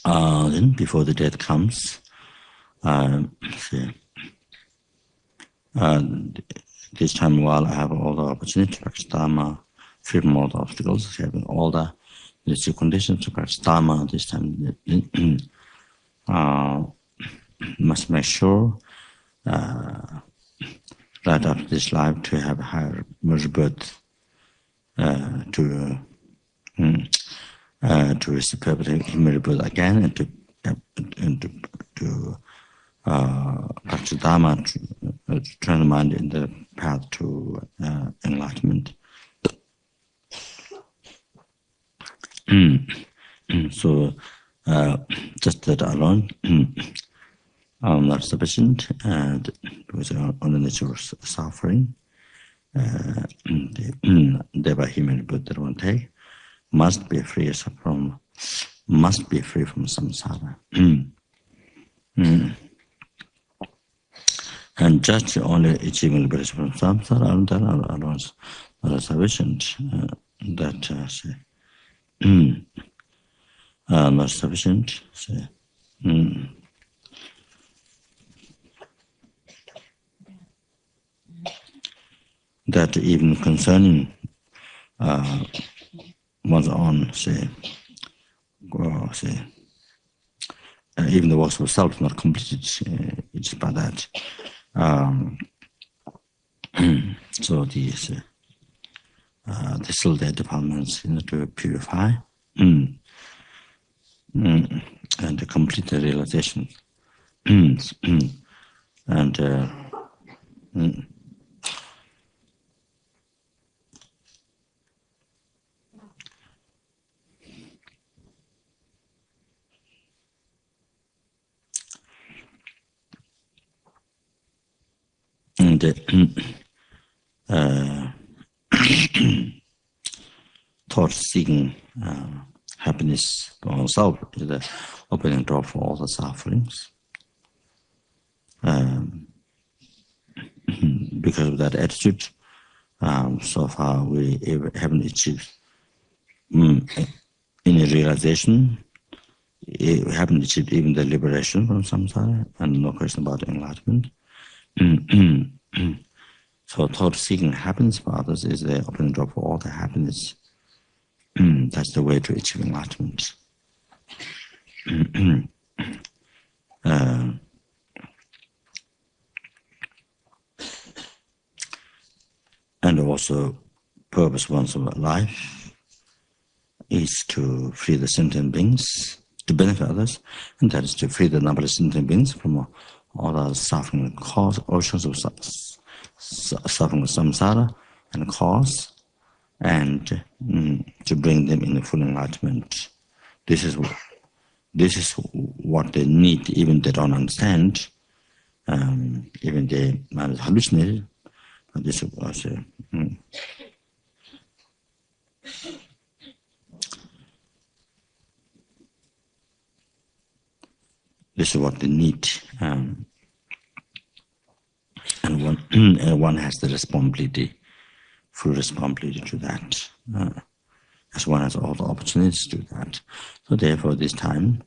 Then before the death comes, this time while I have all the opportunity to practice Dharma, free from all the obstacles, having all the conditions to practice Dharma, this time must make sure right after this life to have a higher rebirth, to receive perpetual rebirth again, and to practice Dharma, to turn the mind in the path to enlightenment. So just that alone not sufficient, and because on the nature of suffering, thereby human rebirth that one take must be free from samsara. And just only achieving liberation from samsara alone is not sufficient. Not sufficient. That even concerning one's own, even the works of self not completed, it's by that. So these still their departments to purify and to complete the realization and thought-seeking happiness for oneself is the opening door for all the sufferings. Because of that attitude, so far we haven't achieved any realization. We haven't achieved even the liberation from samsara, and no question about enlightenment. So thought-seeking happiness for others is the opening door for all the happiness. That's the way to achieve enlightenment. And also, purpose once of life is to free the sentient beings, to benefit others, and that is to free the numberless sentient beings from all the suffering cause, oceans of suffering of samsara and cause, and to bring them in the full enlightenment. This is what they need, even they don't understand, even they might have hallucinated, but this was this is what they need, and one has the responsibility, full responsibility to that, as one has all the opportunities to do that. So therefore, this time,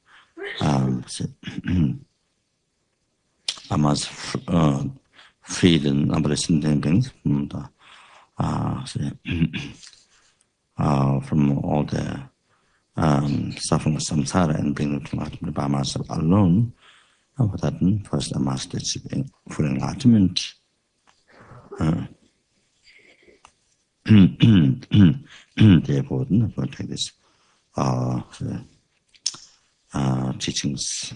I must free the numberless sentient beings from the from all the suffering of samsara and bring them to enlightenment by myself alone. And for that, first I must achieve full enlightenment. Therefore, I'm going to take this teachings,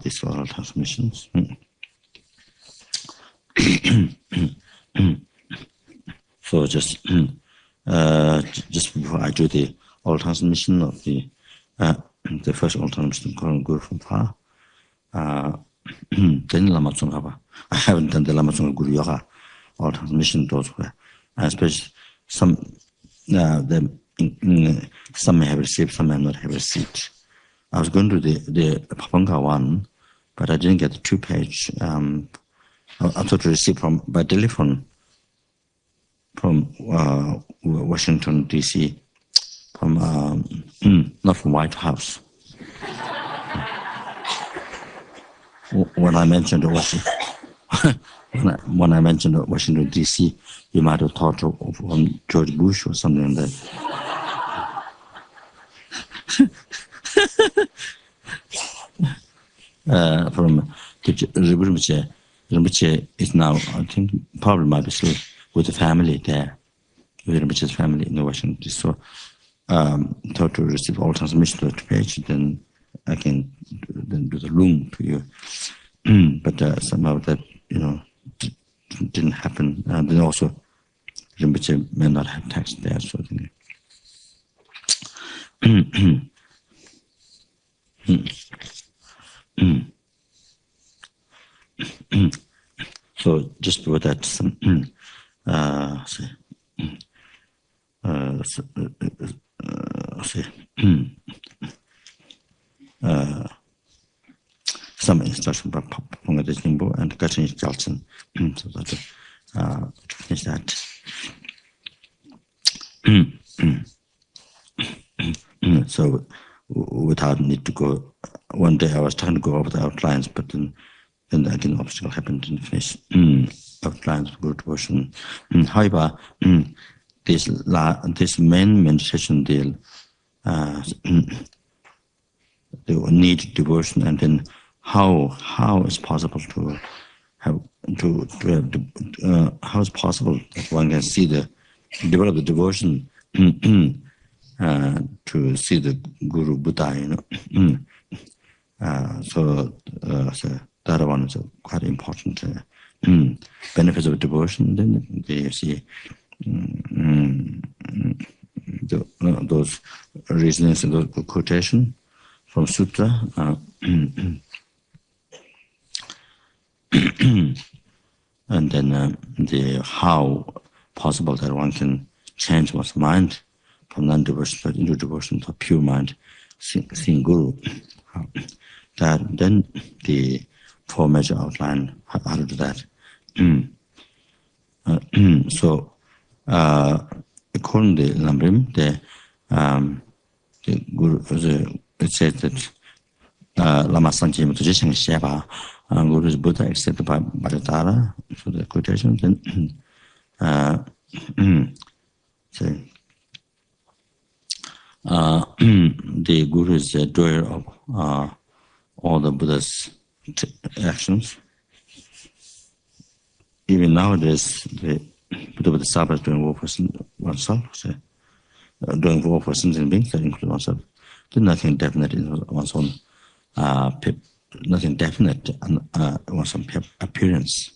these oral transmissions. So just before I do the oral transmission of the first oral transmission, Calling Guru From Afar, then Lama Tsongkhapa. I haven't done the Lama Tsongkhapa Guru Yoga oral transmission. Those were, especially some may have received, some may not have received. I was going to the Papanka one, but I didn't get the 2-page. I thought to receive by telephone from Washington D.C. from not from White House. When I mentioned Washington, when I mentioned Washington D.C., you might have thought of George Bush or something like that. From Rinpoche. Rinpoche is now, I think, probably might be still with the family there, with Rinpoche's family in Washington D.C. So, thought to receive all transmission to the page, then I can then do the loom to you. But somehow that, didn't happen. And then also, Rinpoche may not have text there, so so just before that, some some instruction by Ponga de Jimbo and Gachin Jalson, so that to finish that. So without need to go, one day I was trying to go over the outlines, but then again obstacle happened, didn't finish outlines of good devotion. However, this main meditation deal, they need devotion, and then how is possible to have how is possible that one can see develop the devotion to see the Guru Buddha, so that one is a quite important benefits of devotion. Then you see those reasonings and those quotation from Sutra. And then the how possible that one can change one's mind from non-devotion into devotion to pure mind, seeing Guru. That then the four major outline how to do that. So according to Lamrim, the Guru, it says that Lama Tsongkhapa Guru is Buddha accepted by Vajra Daka, so the quotation. Then the Guru is the doer of all the Buddha's actions. Even nowadays, the Buddha Bodhisattva is doing war for oneself, doing war for sentient beings, that includes oneself. There's nothing definite in one's own nothing definite in one's own appearance.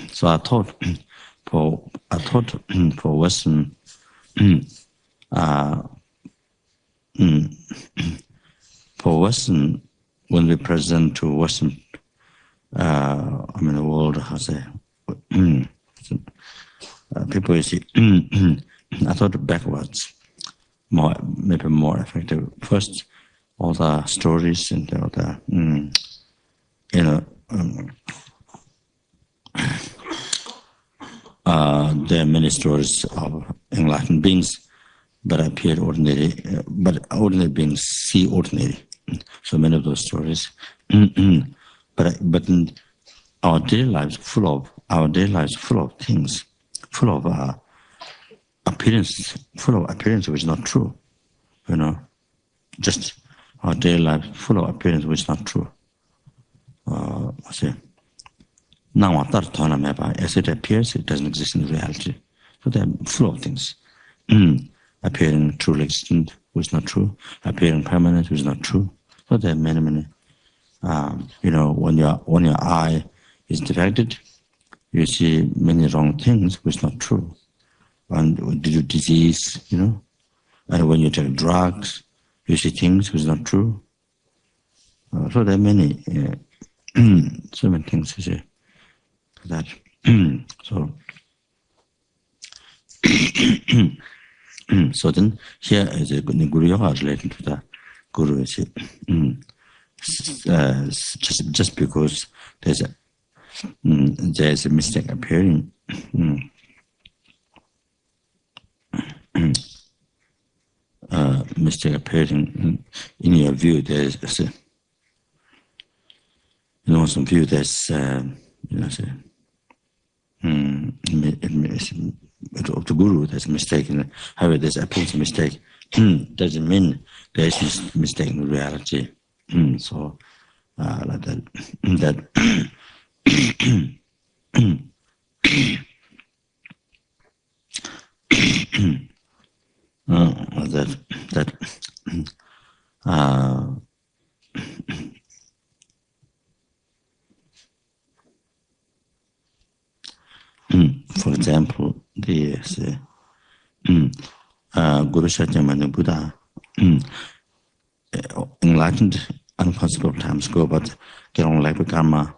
So I thought for Western when we present to Western the world, how say people, you see, I thought backwards, maybe more effective. First, all the stories and all the there are many stories of enlightened beings, but appear ordinary. But ordinary beings see ordinary. So many of those stories. But in our daily lives, full of things, full of appearance which is not true. Just our daily life full of appearance which is not true. As it appears, it doesn't exist in reality. So they're full of things. Appearing truly existent, which is not true. Appearing permanent, which is not true. So there are many. When your eye is defected, you see many wrong things, which is not true. And due to disease, and when you take drugs, you see things which is not true. So there are many, so many things you see that. So, so then here is a Guru Yoga related to the Guru. Just because there's a mistake appearing, mistake appearing in your view. There's some view there's of the guru, there's a mistake. However, there's appears a mistake. Doesn't mean there is mistake in reality. So like that for example, the Guru Shakyamuni Buddha enlightened unconscionable times ago, but Gelong Karma,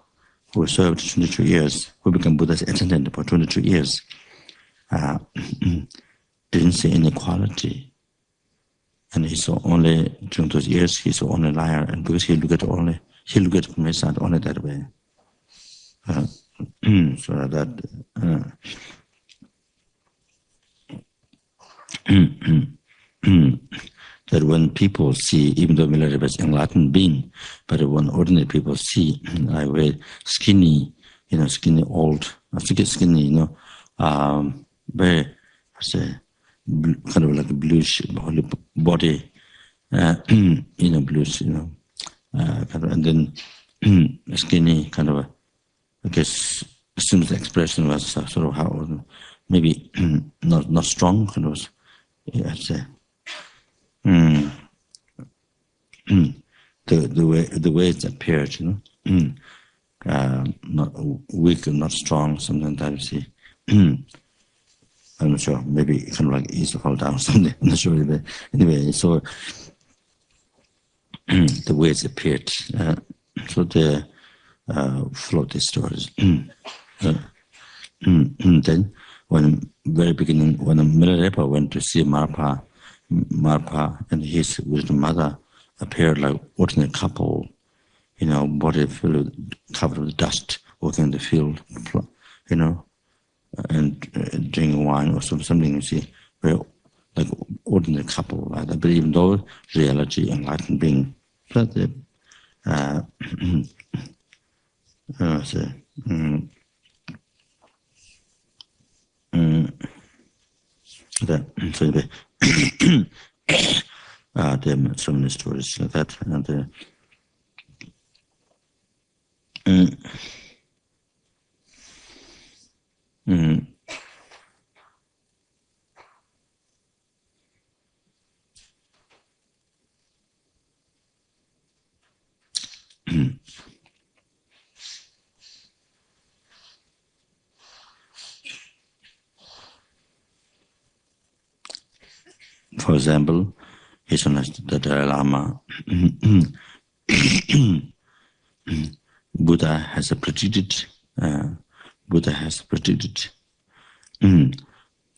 who served 22 years, who became Buddha's attendant for 22 years, didn't see inequality. And he saw only, during those years, he saw only liar, and because he looked at from his side only that way. So that when people see, even though Milarepa is enlightened being, but when ordinary people see, like very skinny, skinny old, skinny, very, kind of like a bluish body, bluish, kind of, and then skinny, kind of, I guess, seems the expression was sort of how, maybe not strong, kind of, I'd say. The way it appeared, not weak, not strong, something that you see. I'm not sure, maybe kind of like easy to fall down or something. I'm not sure. But anyway, so the way it appeared. So the full of these stories. Then, when very beginning, when Milarepa went to see Marpa and his wisdom mother appeared like ordinary couple, body covered with dust, walking in the field, and drinking wine or something, you see, very like ordinary couple like that. But even though reality, enlightened being, but the there are so many stories like that, and for example, His Holiness the Dalai Lama, Buddha has predicted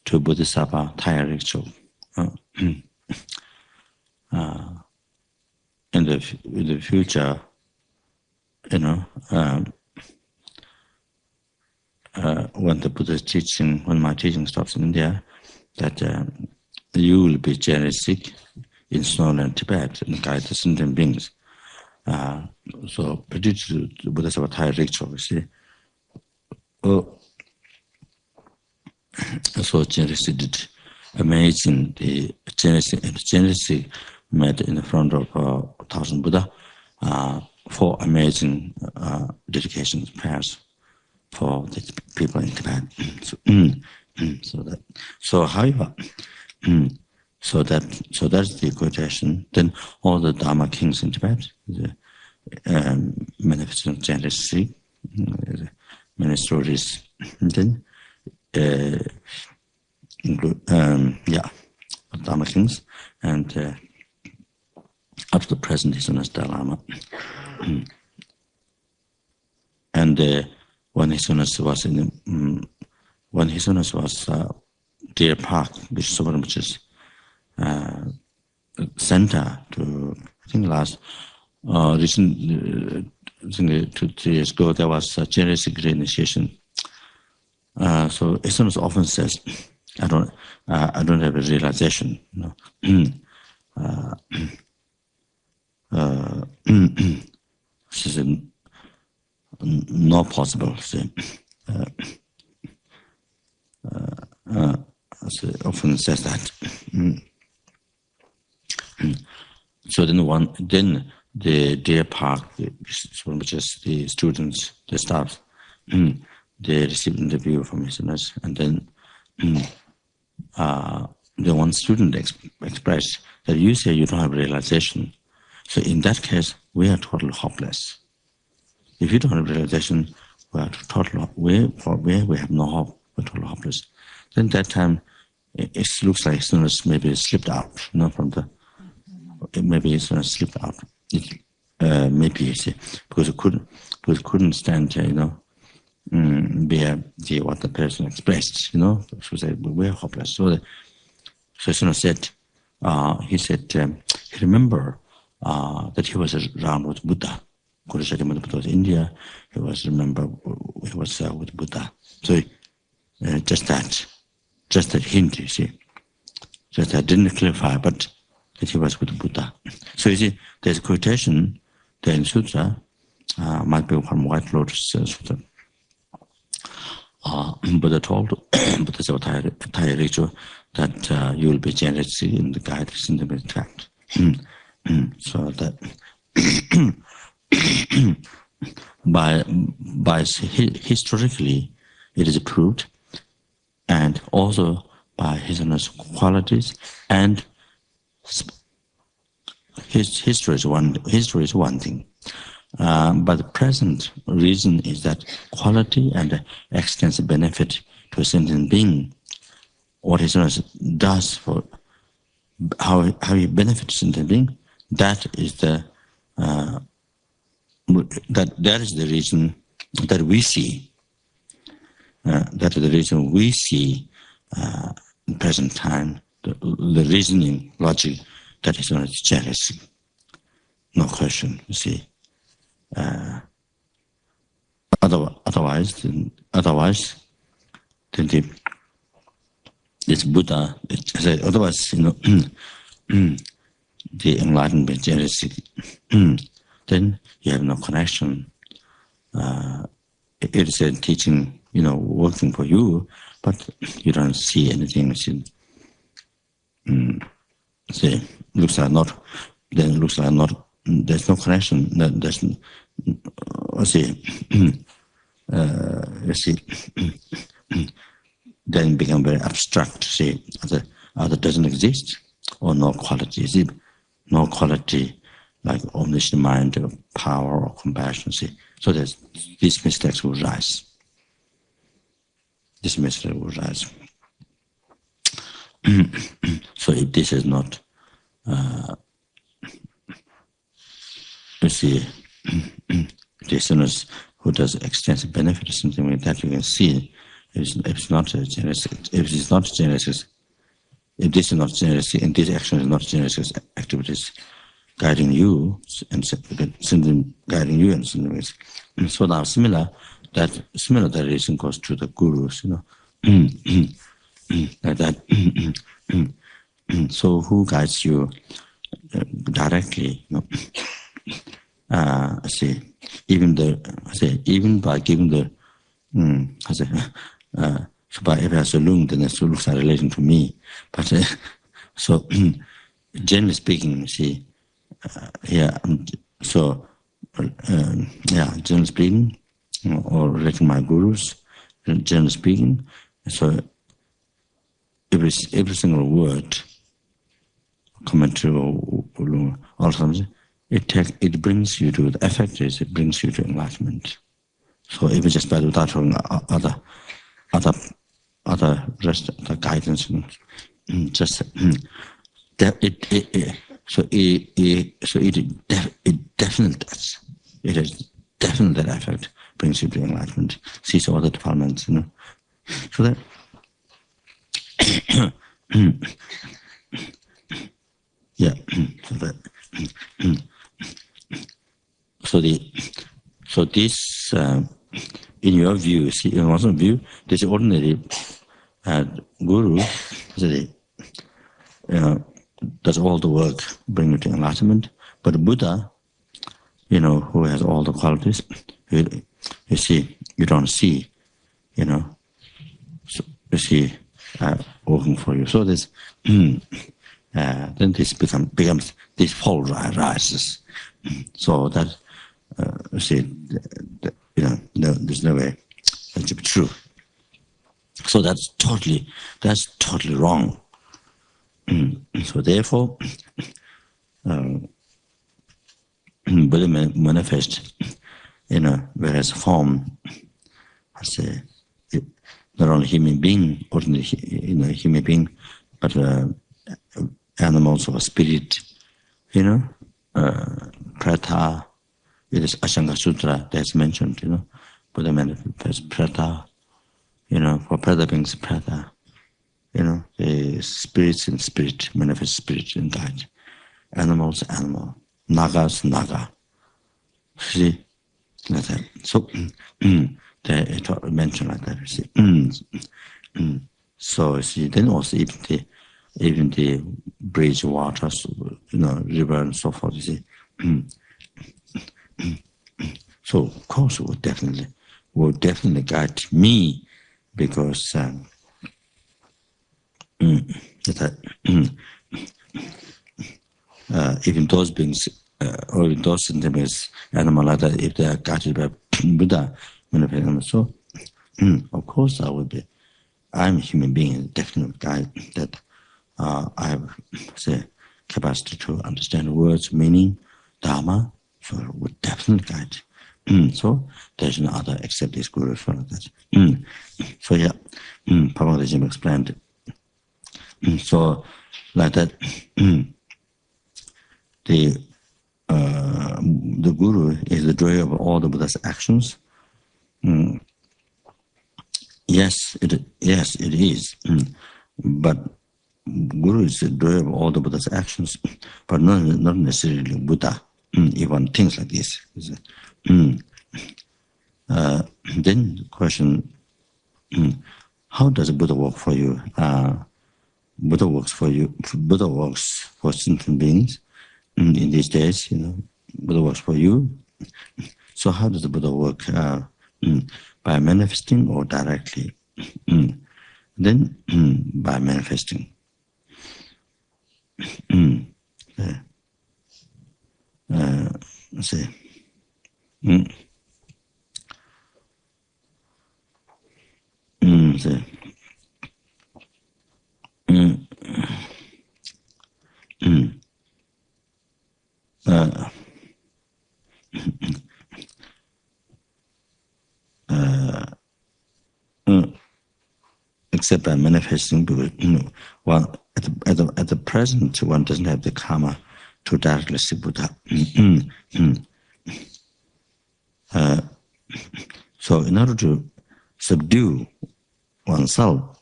to Bodhisattva Thaya ritual in the future, when the Buddha's teaching, when my teaching stops in India, that you will be generisic in Snow and Tibet and guide the sentient beings. So, predicted to Bodhisattva Thaya ritual, you see. So generosity did amazing. The generosity met in front of 1,000 Buddha for amazing dedications, prayers for the people in Tibet. So that's the quotation. Then all the Dharma kings in Tibet, the manifestation of generosity, many stories. Then include Dharma kings, and up to the present His Holiness Dalai Lama. And when His Holiness was Deer Park, which is center to, I think recently 2-3 years ago, there was a generosic initiation. So His Holiness often says, I don't have a realization. She said, not possible. She often says that. So then the deer park, which is the students, the staff, they received interview from listeners, and then the one student expressed that you say you don't have realization. So in that case, we are totally hopeless. If you don't have realization, we are totally where we have no hope, we're totally hopeless. Then that time, it looks like students maybe slipped out, from the. Maybe it's slipped out. Maybe you see, because it couldn't stand, bear what the person expressed, So said, we're hopeless. So Sona said, he said, he remember that he was around with Buddha. Buddha was in India. He was with Buddha. So just that hint, you see, just that didn't clarify, but that he was with Buddha. So you see, there's a quotation there in Sutra, might be from White Lotus Sutra. Buddha told Buddha Rikcho that you will be generous in the guidance in the middle tract. So that by historically it is proved, and also by his qualities, and history is one thing. But the present reason is that quality and extensive benefit to a sentient being, what his does for how he benefits a sentient being, that is the reason that we see. That is the reason we see in present time the reasoning logic that is jealousy. No question. You see. Otherwise, then this Buddha. Otherwise, the enlightenment jealousy. Then you have no connection. It is a teaching, working for you, but you don't see anything. See, looks like not. Then it looks like not. There's no connection. There's. Then become very abstract. See, other doesn't exist, or no quality. See, no quality like omniscient mind, or power, or compassion. See, so these mistakes will rise. This mistake will rise. So if this is not, you see, the listeners who does extensive benefit or something like that, you can see if it's not generous, if it's not generous, if this is not generous, and this action is not generous activities guiding you and guiding you and something like that. So now similar that reason goes to the gurus, like that. So who guides you directly? Even by giving the so by if has a lung, then the looks are relating to me. But so generally speaking, see, generally speaking, or relating my gurus, generally speaking, so every single word, commentary or all something, it brings you to the effect is it brings you to enlightenment. So even just by without having other rest the guidance, just it definitely does. It is definitely that effect brings you to enlightenment. See all the departments, So that yeah, so that so this in your view, see, in one's view, this ordinary guru, does all the work, bring you to enlightenment. But Buddha, who has all the qualities, you see, you don't see, so you see, working for you. So this, then this becomes this fall rises. So that, you see, there's no way that to be true. So that's totally wrong. So therefore, Buddha manifest in a various form. I say, not only human being, ordinary human being, but animals or spirit. Prata. It is Asanga Sutra that's mentioned. Buddha manifests prata. For prata beings, prata. The spirits in spirit, manifest spirit in that. Animals, animal. Nagas, naga. See? Like that. So, they mention like that. See? So, see, then also even the bridge waters, river and so forth, you see. So, of course, would definitely guide me, because even those beings, or even those sentiments, animal like that, if they are guided by Buddha, so of course I'm a human being, definitely guide that I have the capacity to understand words, meaning, Dharma, so it would definitely guide. So there's no other except this Guru for that. So yeah, Papa Jim explained. So like that, the Guru is the doer of all the Buddha's actions. Yes, it is. But Guru is the doer of all the Buddha's actions, but not necessarily Buddha. If one thinks like this, then the question: how does Buddha work for you? Buddha works for you. Buddha works for sentient beings in these days. Buddha works for you. So how does the Buddha work? By manifesting or directly? Then by manifesting. Say. Say. Except by manifesting, because one at the present one doesn't have the karma to directly see Buddha. So in order to subdue oneself,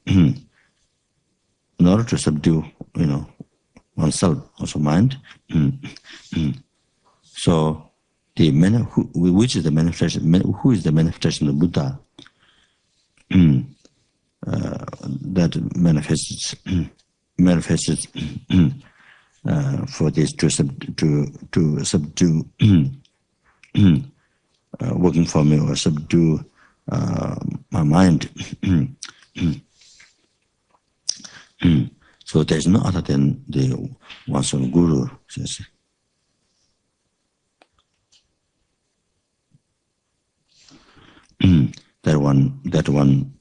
in order to subdue, oneself, also mind. So which is the manifestation? Who is the manifestation of Buddha? That manifests for this to subdue, working for me, or subdue my mind. So there is no other than the oneself Guru. That one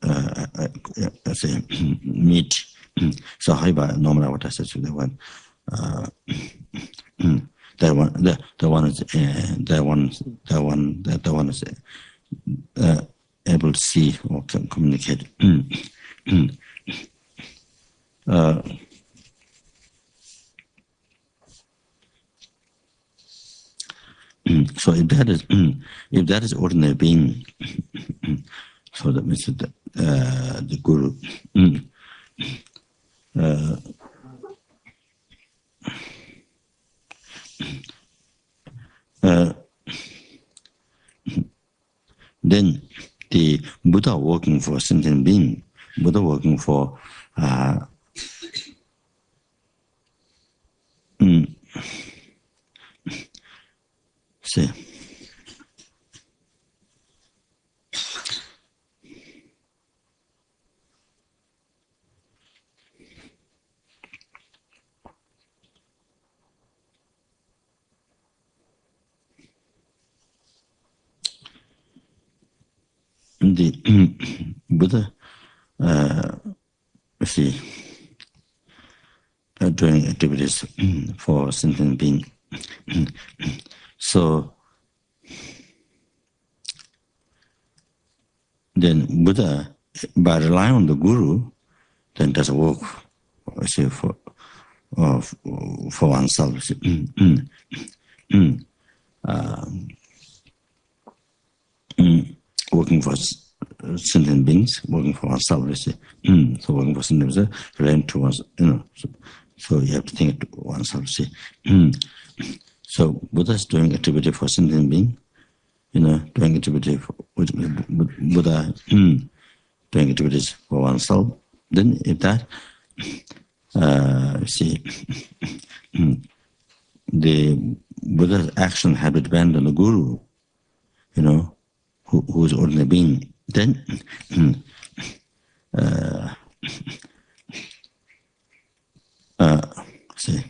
say meet. So however, normally what I said to the one, that one is able to see or can communicate. So if that is ordinary being, so that means that the Guru. Then the Buddha working for sentient being, Buddha working for See. The Buddha, see, doing activities for sentient being. So then Buddha, by relying on the Guru, then does work, see, for oneself. Working for sentient beings, working for oneself. So working for sentient beings, relying to oneself, so you have to think it oneself. See. So Buddha is doing activity for sentient being, doing activity for Buddha, doing activities for oneself. Then if that, see, the Buddha's action had to depend on the Guru, who is ordinary being. Then, see,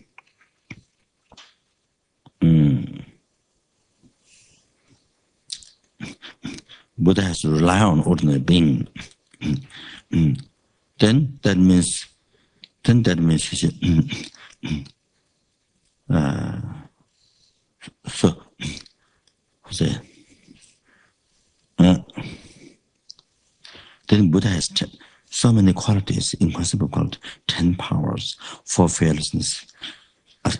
Buddha has to rely on ordinary being. Then that means, you see, so, see, then Buddha has so many qualities, impossible qualities, 10 powers, 4 fearlessness,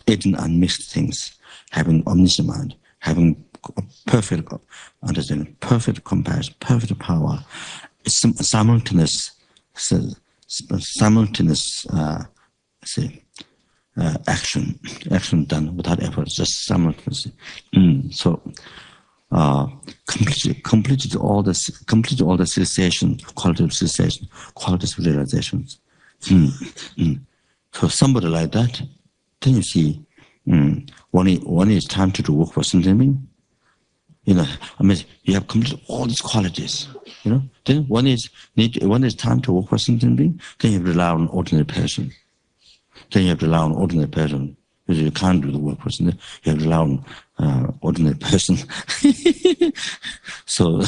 18 unmixed things, having omniscient mind, having perfect understanding, perfect compassion, perfect power, simultaneous action done without effort, just simultaneously. So completed all the cessation, quality of cessation, qualities of realizations. So somebody like that, then you see, when it's time to do work for sentient being, you have completed all these qualities, Then when it's time to work for sentient being, then you have to rely on ordinary person. Because you can't do the work for sentient, you have to rely on ordinary person. So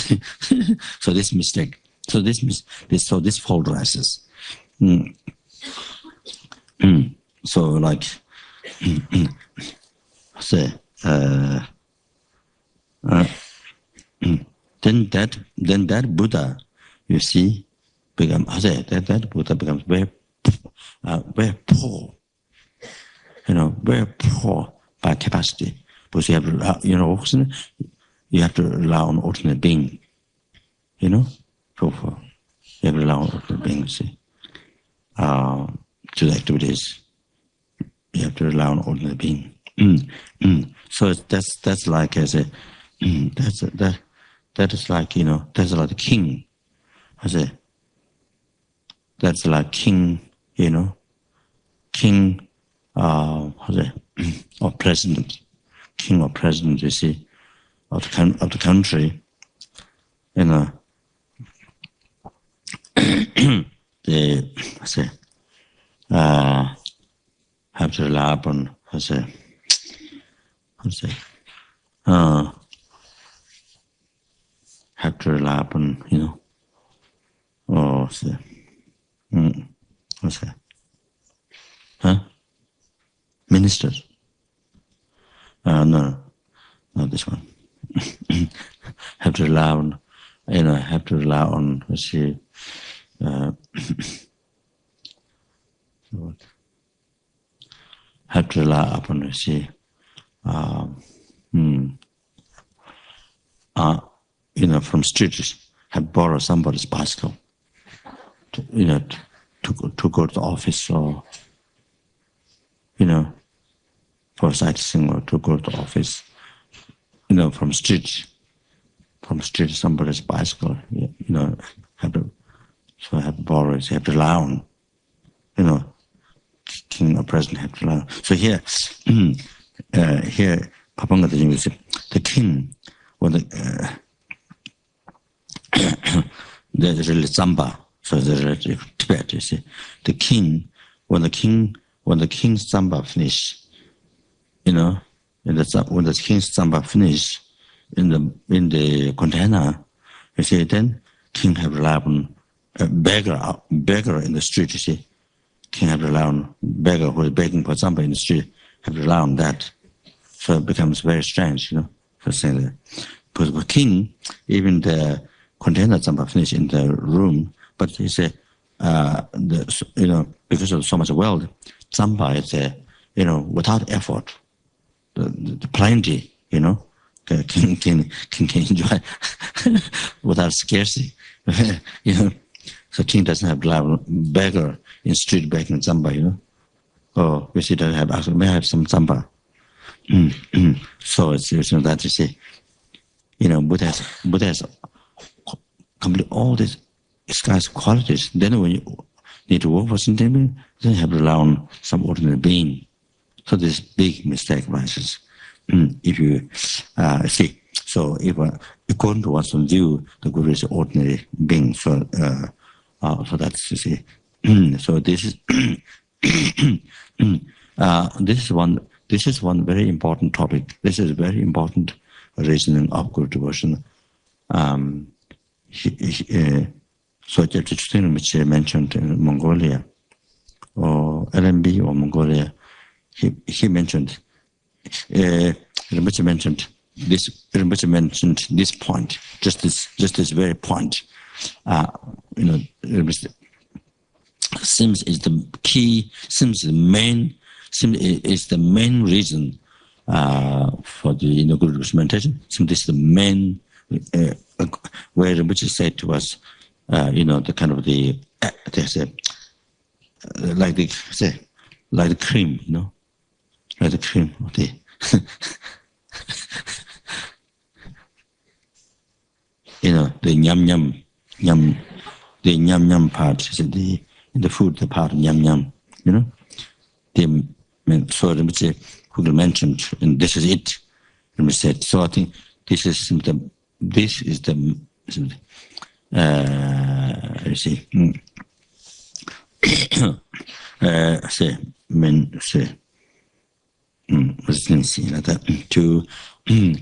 this mistake, so this fault arises. So like, say, then that Buddha, you see, that Buddha becomes very poor, very poor by capacity, because you have to, you have to rely on ordinary being, so you have to rely on ordinary being, see, to the activities. You have to rely on ordinary being. So that's like as a that is like that's like the king. I say that's like king, king or president, king or president. You see, of the country, they say have to rely upon have to rely upon ministers. No, not this one. Have to rely on, have to rely on, have to rely upon, from streets, have borrowed somebody's bicycle, to go to the office, or, for sightseeing, or to go to the office, from street, somebody's bicycle, have to borrow it, have to rely on, king or president have to rely on. So here the king, or the there's really Zamba, so there's Tibet, you see. The king, when the king's Zamba finish, when the king's Zamba finish in the container, you see, then king have relied on a beggar in the street, you see. King have relied on beggar who is begging for Zamba in the street, have relied on that. So it becomes very strange, for saying that. Because the king, even the container Zamba finish in the room, but he said, because of so much wealth, Zamba is, without effort, the plenty, king can enjoy without scarcity, So king doesn't have to have beggar in street begging Zamba, Oh, we see that have, may I have some Zamba. So it's that you see, Buddha has complete all these guy's qualities. Then when you need to work for something, then you have to rely on some ordinary being. So this big mistake arises. If you see, so if according to one's view, the Guru is an ordinary being. So so that's, you see. So this is this is one very important topic. This is very important reasoning of Guru devotion. So which mentioned in Mongolia, or LMB or Mongolia, he mentioned, Rinpoche mentioned this point, just this very point. Seems is the key, seems the main reason for the Guru meditation. Seems this is the main where Rinpoche said to us, the kind of the like the cream, like the cream of the the yum, the yum part is the food, the part of yum, so Rinpoche who mentioned, and this is it. Rinpoche said, so I think this is the you see,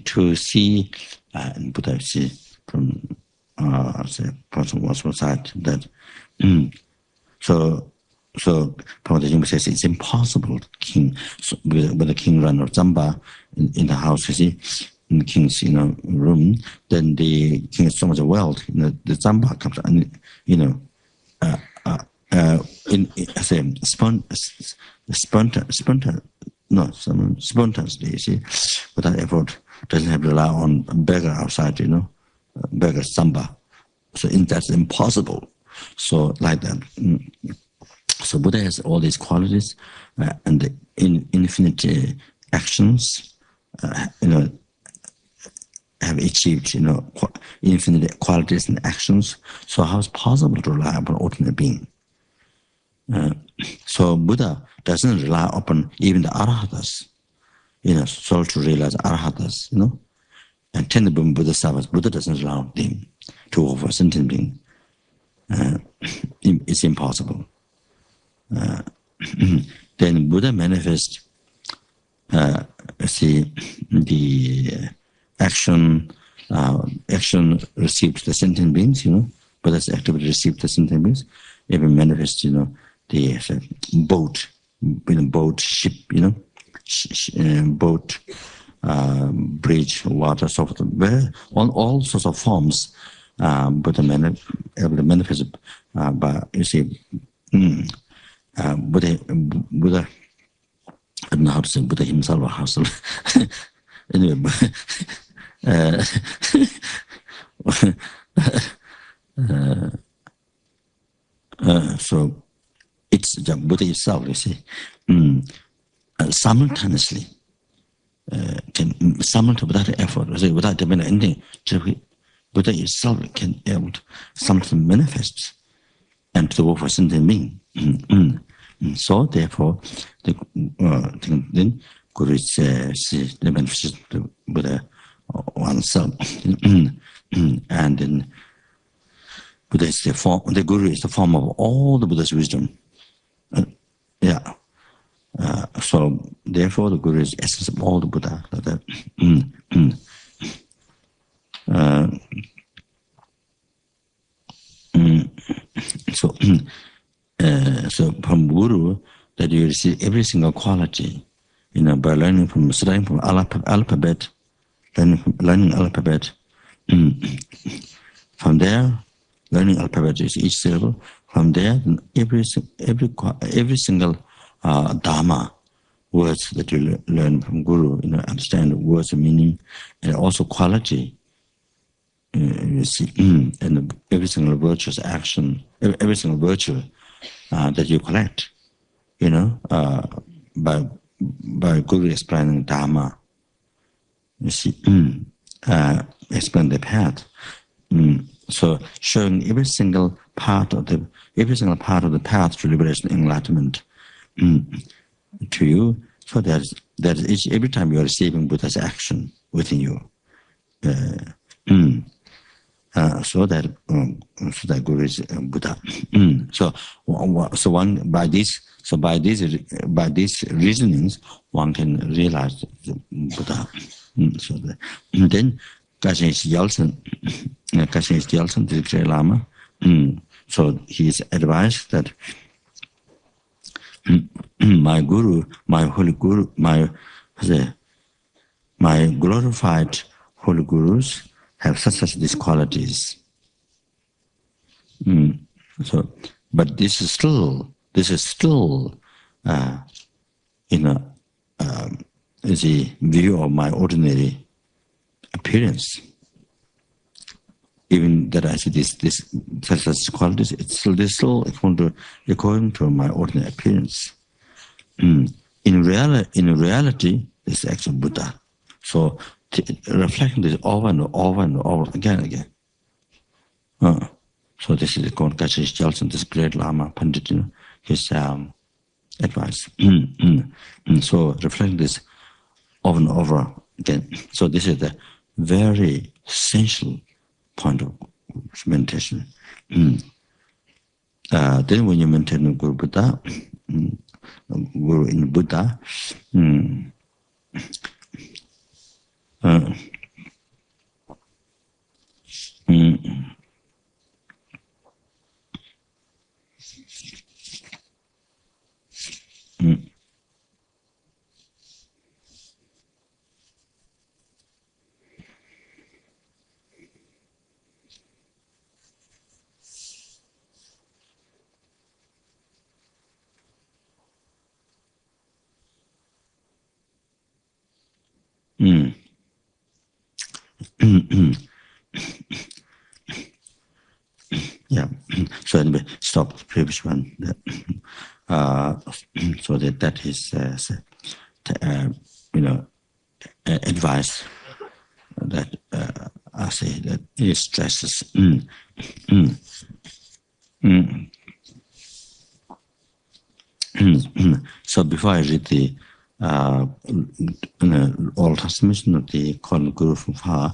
to see, and Buddha see from person was side that so Pramada says it's impossible king with the king run or Zamba in the house, you see, in the king's room, then the king has so much wealth, the Zamba comes and spontaneously, you see, without effort, doesn't have to rely on a beggar outside, beggar Zamba. So that's impossible. So like that. So Buddha has all these qualities and the infinite actions, have achieved, infinite qualities and actions. So how is it possible to rely upon ordinary being? So Buddha doesn't rely upon even the arahatas, so to realize arahatas, and 10 Buddha Savas. Buddha doesn't rely on them to offer sentient being. It's impossible. Then Buddha manifests, the action received the sentient beings, Buddha's activity received the sentient beings. Even manifests, the boat, ship, boat, bridge, water, so forth. On all sorts of forms, Buddha able to manifest by, you see, Buddha, I don't know how to say Buddha himself or herself. Anyway, so it's the Buddha itself, you see, simultaneously, without effort, without depending on anything, Buddha itself can able to something manifest and to work for sentient being. So therefore, then Guru is the manifestation of the Buddha, oneself. And then Buddha is the form, the Guru is the form of all the Buddha's wisdom. Yeah. So therefore the Guru is the essence of all the Buddha. So, so from Guru that you receive every single quality, by studying from alphabet, learning alphabet. From there, learning alphabet is each syllable. From there, every single Dharma words that you learn from Guru, understand the words and meaning, and also quality. You see, and every single virtuous action, every single virtue that you collect, by Guru explaining Dharma. You see, explain the path. So showing every single part of the path to liberation, enlightenment, to you, so that every time you are receiving Buddha's action within you, so that Guru is Buddha. So one by these reasonings, one can realize the Buddha. So then Kashin is Yeltsin, the great Lama. So he is advised that my Guru, my holy Guru, my glorified holy Gurus have such these qualities. So, but this is still is a view of my ordinary appearance. Even that I see this such qualities, it's still according to my ordinary appearance. In reality, it's actually Buddha. So reflecting this over and over and over again. So this is called Kashish Jeltsin, this great Lama Pandit, his advice. So reflecting this over and over again. So this is the very essential point of meditation. Then when you maintain Guru Buddha, Guru in Buddha, yeah. So anyway, stop the previous one. So that is advice that I say that it stresses. So before I read the Old Testament of the Calling Guru From Afar,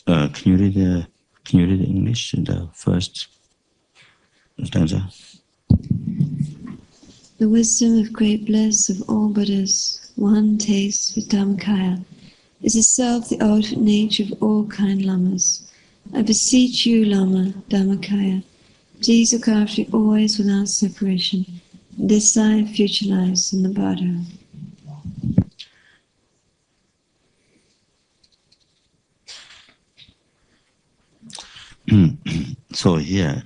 can you read the English, the first stanza? The wisdom of great bliss of all Buddhas, one taste with Dhammakaya, is itself the ultimate nature of all kind lamas. I beseech you, Lama Dhammakaya, please look after me always without separation, this life, future lives, and the Buddha. So here,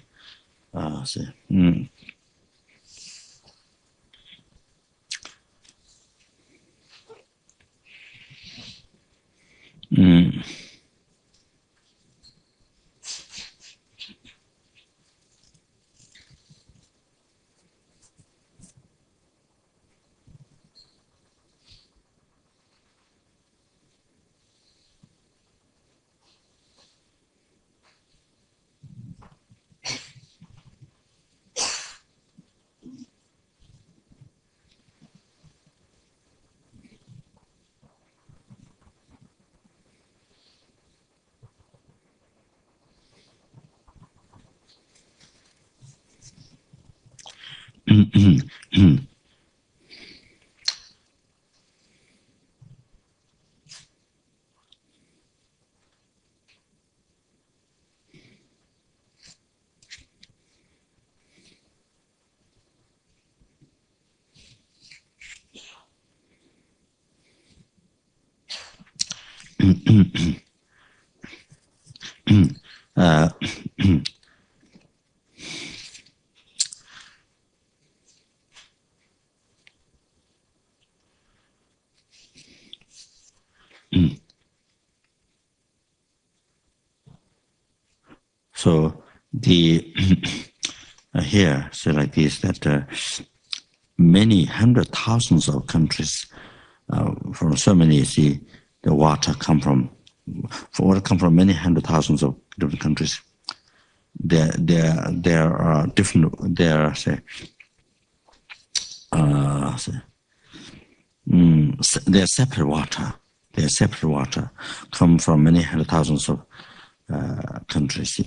So the here say like this, that many hundred thousands of countries from so many, see, the water come from many hundred thousands of different countries. There are different. There say they're separate water. They're separate water come from many hundred thousands of countries.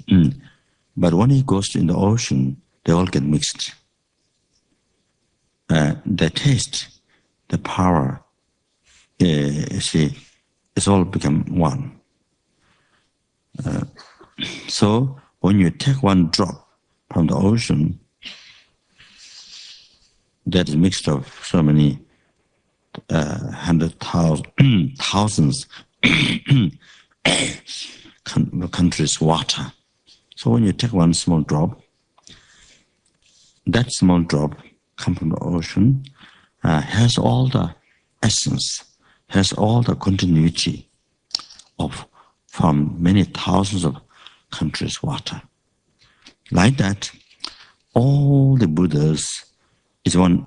But when it goes in the ocean, they all get mixed. The taste, the power, see, it's all become one. So when you take one drop from the ocean, that is mixed of so many thousands countries' water. So when you take one small drop, that small drop comes from the ocean, has all the essence, has all the continuity from many thousands of countries' water. Like that, all the Buddhas is one.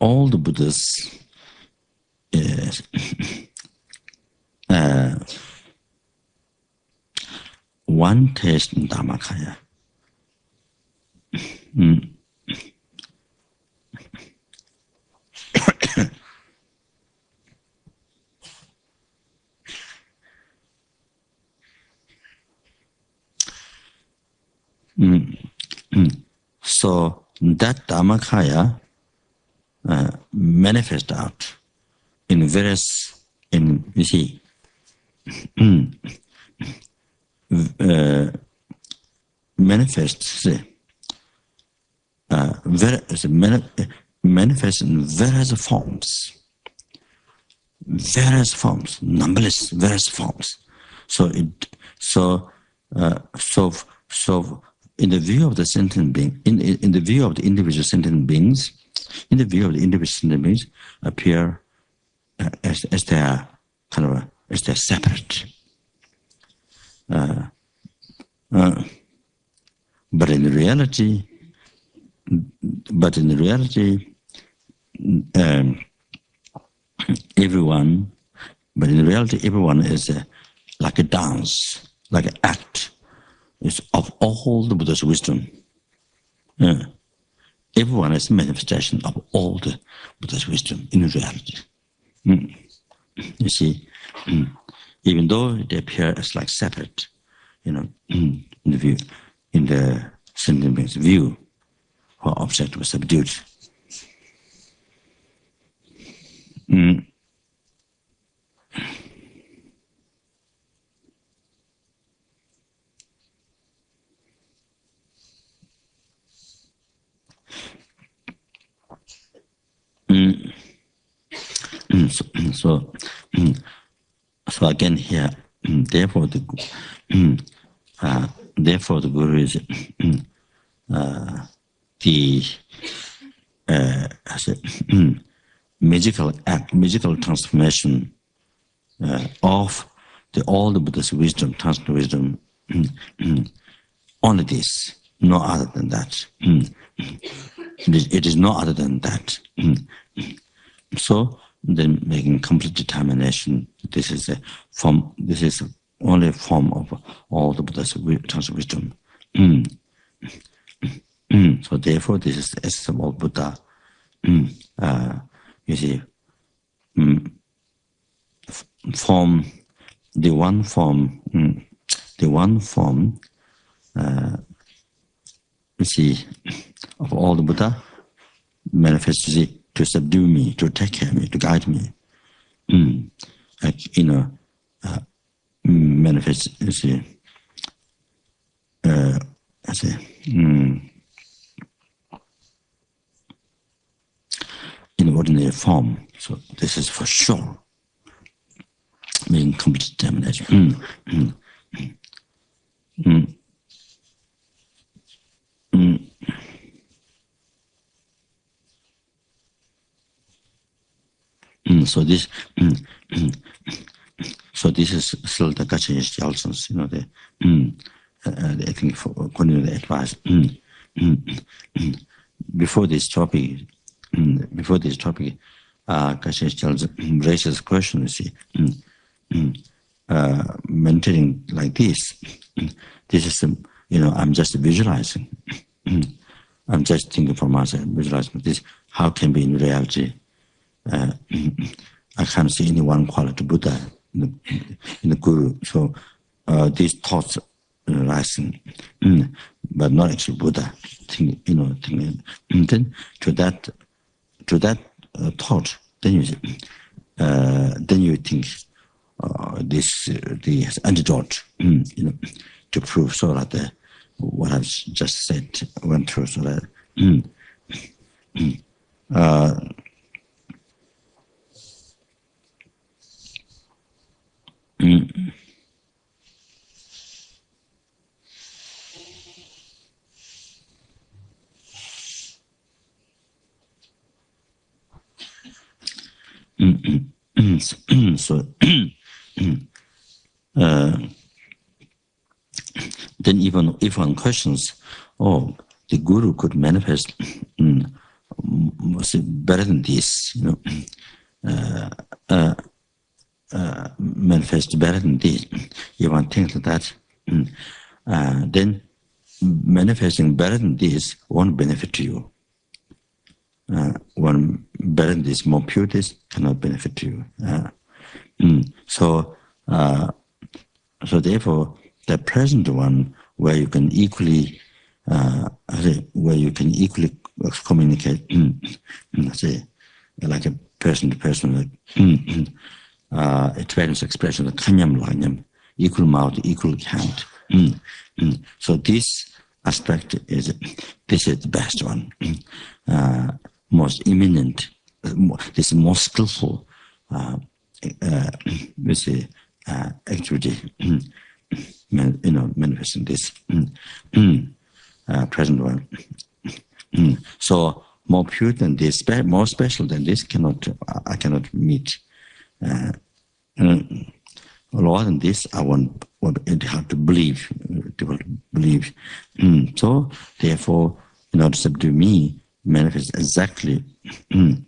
All the Buddhas one taste in Dharmakaya. So that Dharmakaya manifest out in various, you see, manifests manifest in various forms, numberless various forms. So in the view of the sentient being, in the view of the individual sentient beings, appear as they are as they're separate. But in reality, everyone is like a dance, like an act. It's of all the Buddha's wisdom. Everyone is a manifestation of all the Buddha's wisdom in reality. You see, even though they appear as like separate, in the view, in the sentient being's view, or object was subdued. So again here, therefore the Guru is the magical transformation of all the Buddha's wisdom, transcendental wisdom. Only this, no other than that. It is no other than that. So then making complete determination, this is a form. This is only a form of all the Buddha's transcendental wisdom. So therefore, this is the essence of all Buddha. You see, form the one form, you see, of all the Buddha manifests, you see, to subdue me, to take care of me, to guide me. Like, manifests, you see, I say, in ordinary form. So this is for sure, being complete determination. So this, so this is still the Gacha Jalsons, I think according to the advice. Before this topic, Gacha Jalsons raises question. You see, meditating like this. This is, I'm just visualizing. I'm just thinking for myself, visualizing this. How can be in reality? I can't see any one quality Buddha in the Guru. So these thoughts rising, but not actually Buddha. Then to that thought, then you think this the antidote, to prove so that what I've just said went through, so that. So then even if one questions, the Guru could manifest better than this, manifest better than this. If one thinks that, then manifesting better than this won't benefit to you. One better than this, more pure this, cannot benefit to you. So therefore, the present one, where you can equally communicate, say, like a person to person, like a Tibetan expression, the kanyam lanyam, equal mouth, equal hand. So this aspect is the best one, most imminent, this most skillful, activity, manifesting this present one. So more pure than this, more special than this, I cannot meet. Lower than this, I want it have to believe. So therefore, in order to subdue me, manifest exactly in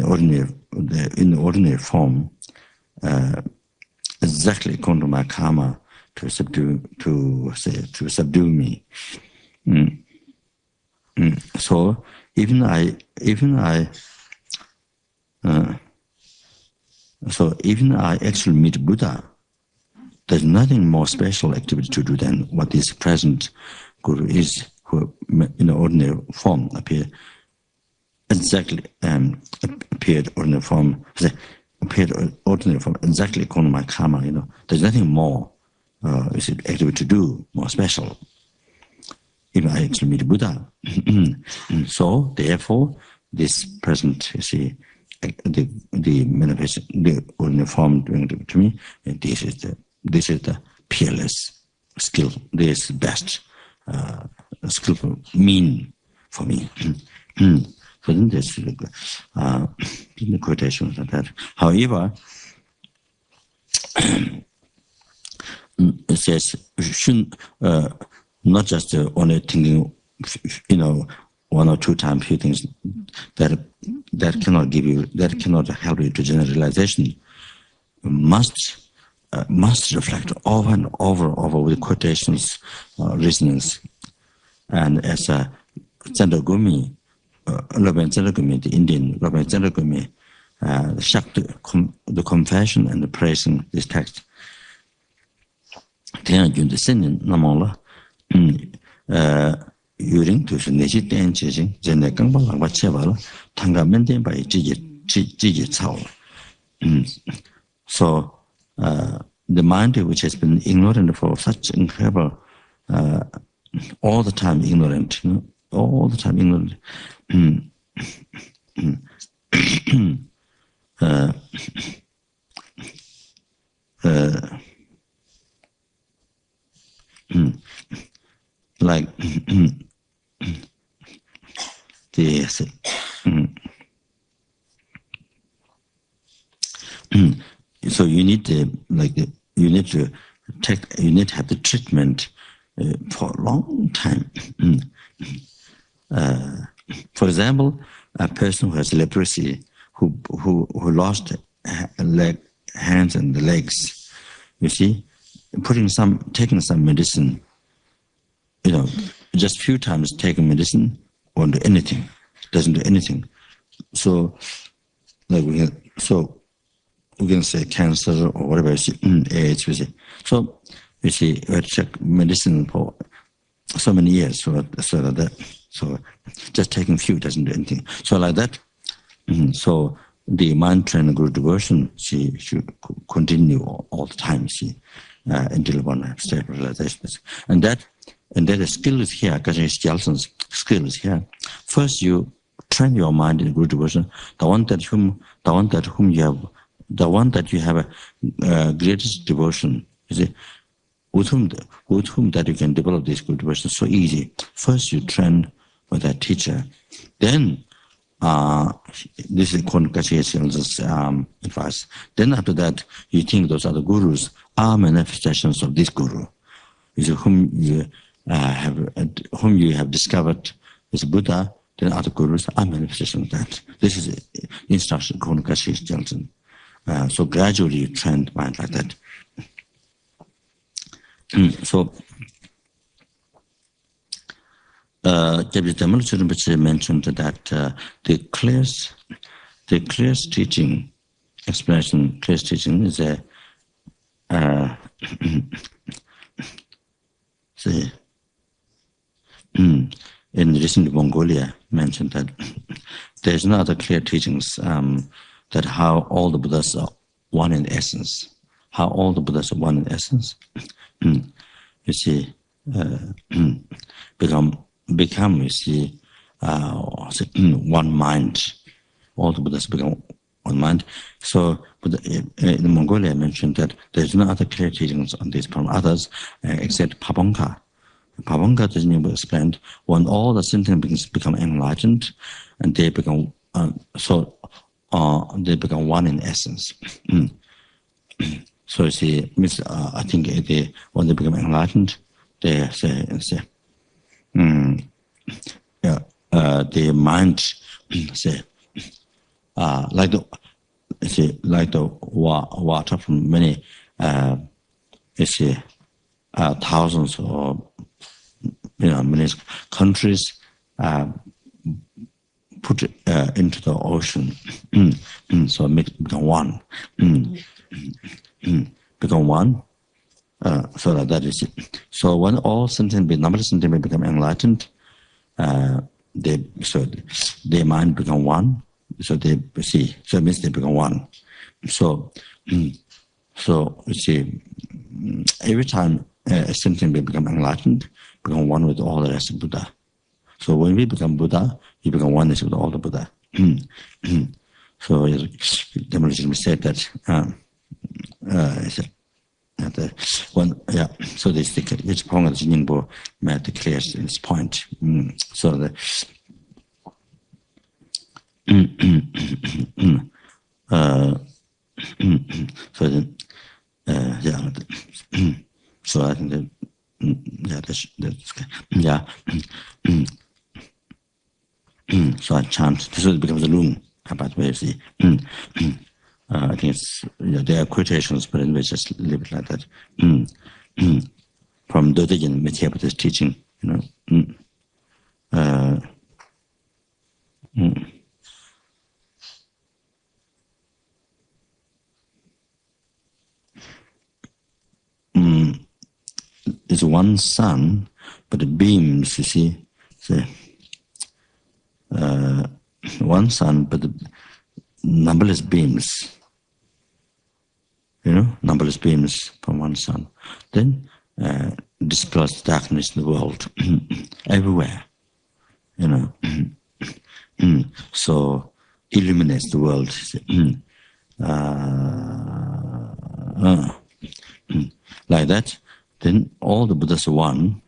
ordinary form, exactly according to my karma, to subdue me. So even I actually meet Buddha, there's nothing more special activity to do than what this present Guru is, who in ordinary form appeared ordinary form exactly according to my karma. There's nothing more activity to do more special. Even I actually meet Buddha. So therefore, this present, the manifestation, the ordinary form doing to me, this is the peerless skill. This is the best skillful mean for me. So then this the quotation like that. However, it says shouldn't not just only thinking, one or two times few things that cannot give you, that cannot help you to generalization. Must reflect over and over with quotations, reasonings, and as a Chandagumi, the Indian Rabbi Chandagumi the confession and the praising this text. Then you the singing namola. Yuring to the Nishi Dan Chasing, then the Gamba Wachevala, Tanga maintained by Jiji Cao. So the mind which has been ignorant for such incredible, all the time ignorant, all the time ignorant. Like so you need to you need to have the treatment for a long time. For example, a person who has leprosy, who lost hands and the legs, you see, taking some medicine, just few times taking medicine won't do anything, doesn't do anything. So, we can say cancer or whatever you see, AIDS, you see. So, you see, we take medicine for so many years, so just taking few doesn't do anything. So like that, so the mind training guru devotion, she should continue all the time, until one state realization. And that skill is here, because Gelson's skill is here. First, you train your mind in guru devotion, the one that you have a greatest devotion. You see, with whom that you can develop this guru devotion so easy. First, you train with that teacher. Then, this is Konkachi's advice. Then after that, you think those other gurus are manifestations of this guru, whom you have discovered as Buddha. Then other gurus are manifestations of that. This is instruction Konkachi's Jelson. So gradually you train the mind like that. So, Rinpoche mentioned that the clearest teaching, explanation, clearest teaching is in recent Mongolia mentioned that there's no other clear teachings that how all the Buddhas are one in essence. How all the Buddhas are one in essence. You see, become you see, one mind. All the Buddhas become one mind. So, in Mongolia, I mentioned that there's no other clear teachings on this from others except Pabonka. Pabonka doesn't even explain when all the sentient beings become enlightened, and they become they become one in essence. So you see, I think when they become enlightened, they say, the mind say, like the water from many, thousands or many countries put into the ocean, so become one. Become one, so that is it. So when all sentient beings, number of sentient beings become enlightened, their mind become one. So they see. So it means they become one. So you see, every time a sentient being become enlightened, become one with all the rest of Buddha. So when we become Buddha, we become oneness with all the Buddha. So the Buddha said that. So this which Pong of Jinbo declares this point. So the so I think that so I chant. This becomes a loom about where you see. I think it's there are quotations, but anyway, just leave it like that. From Dorje Khadro teaching, is one sun, but the beams, you see, one sun, but the numberless beams, numberless beams from one sun, then dispels darkness in the world, everywhere, so illuminates the world. Like that, then all the Buddhas are one,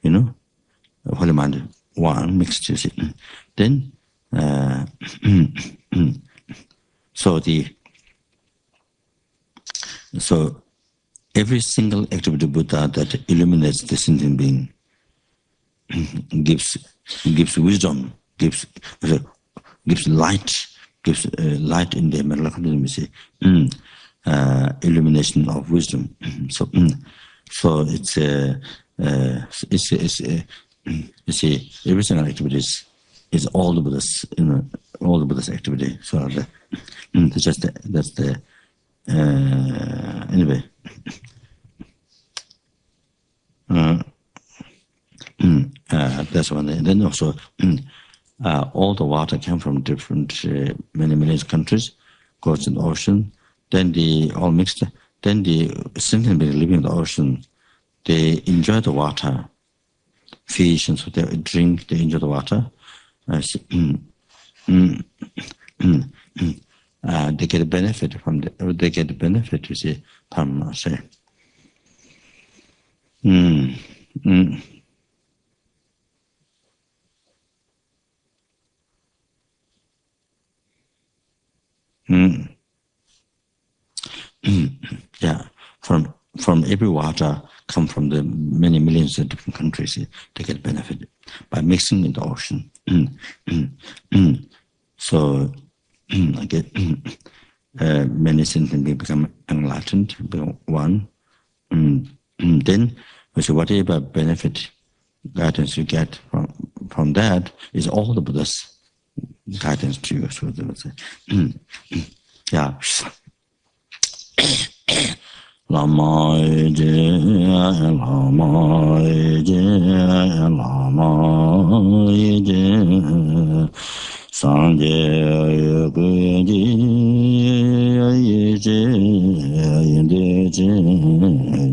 holy mind one, mixed, you see. Then, so every single activity of Buddha that illuminates the sentient being gives wisdom, gives light, gives light in the Milarepa, you see, illumination of wisdom. So it's you see, every single activity is all the Buddhas, all the Buddhas' activity. So that's the anyway. That's one. And then also, all the water came from different, many countries, goes in the ocean. Then they all mixed. Then the sentient beings living in the ocean, they enjoy the water. Fish and so they drink, they enjoy the water. They get a benefit from they get the benefit, you see, from say. Yeah, from every water come from the many millions of different countries. They get benefit by mixing in the ocean. So I get many sentient beings become enlightened, become one. Then we say whatever benefit, guidance you get from that is all the Buddha's guidance to you. So they would say, yeah. Lama Sanje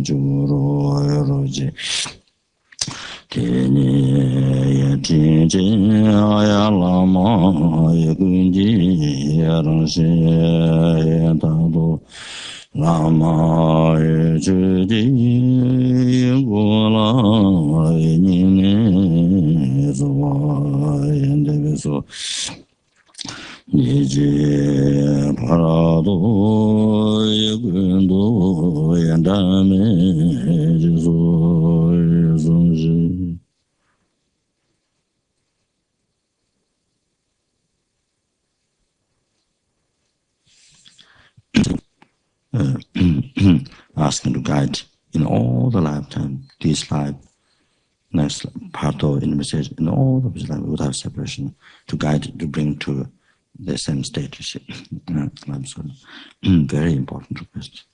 Juro Tene Yatinje Ayalama Yagunji Yaranse Tabo Lama Judi Gola Nine Zoa Yendeveso Nije Parado Yagundo Yandame Jizo Zonji. Asking to guide in all the lifetime, this life, next part of in the message, in all of his life without separation, to guide, to bring to the same state. Very important request.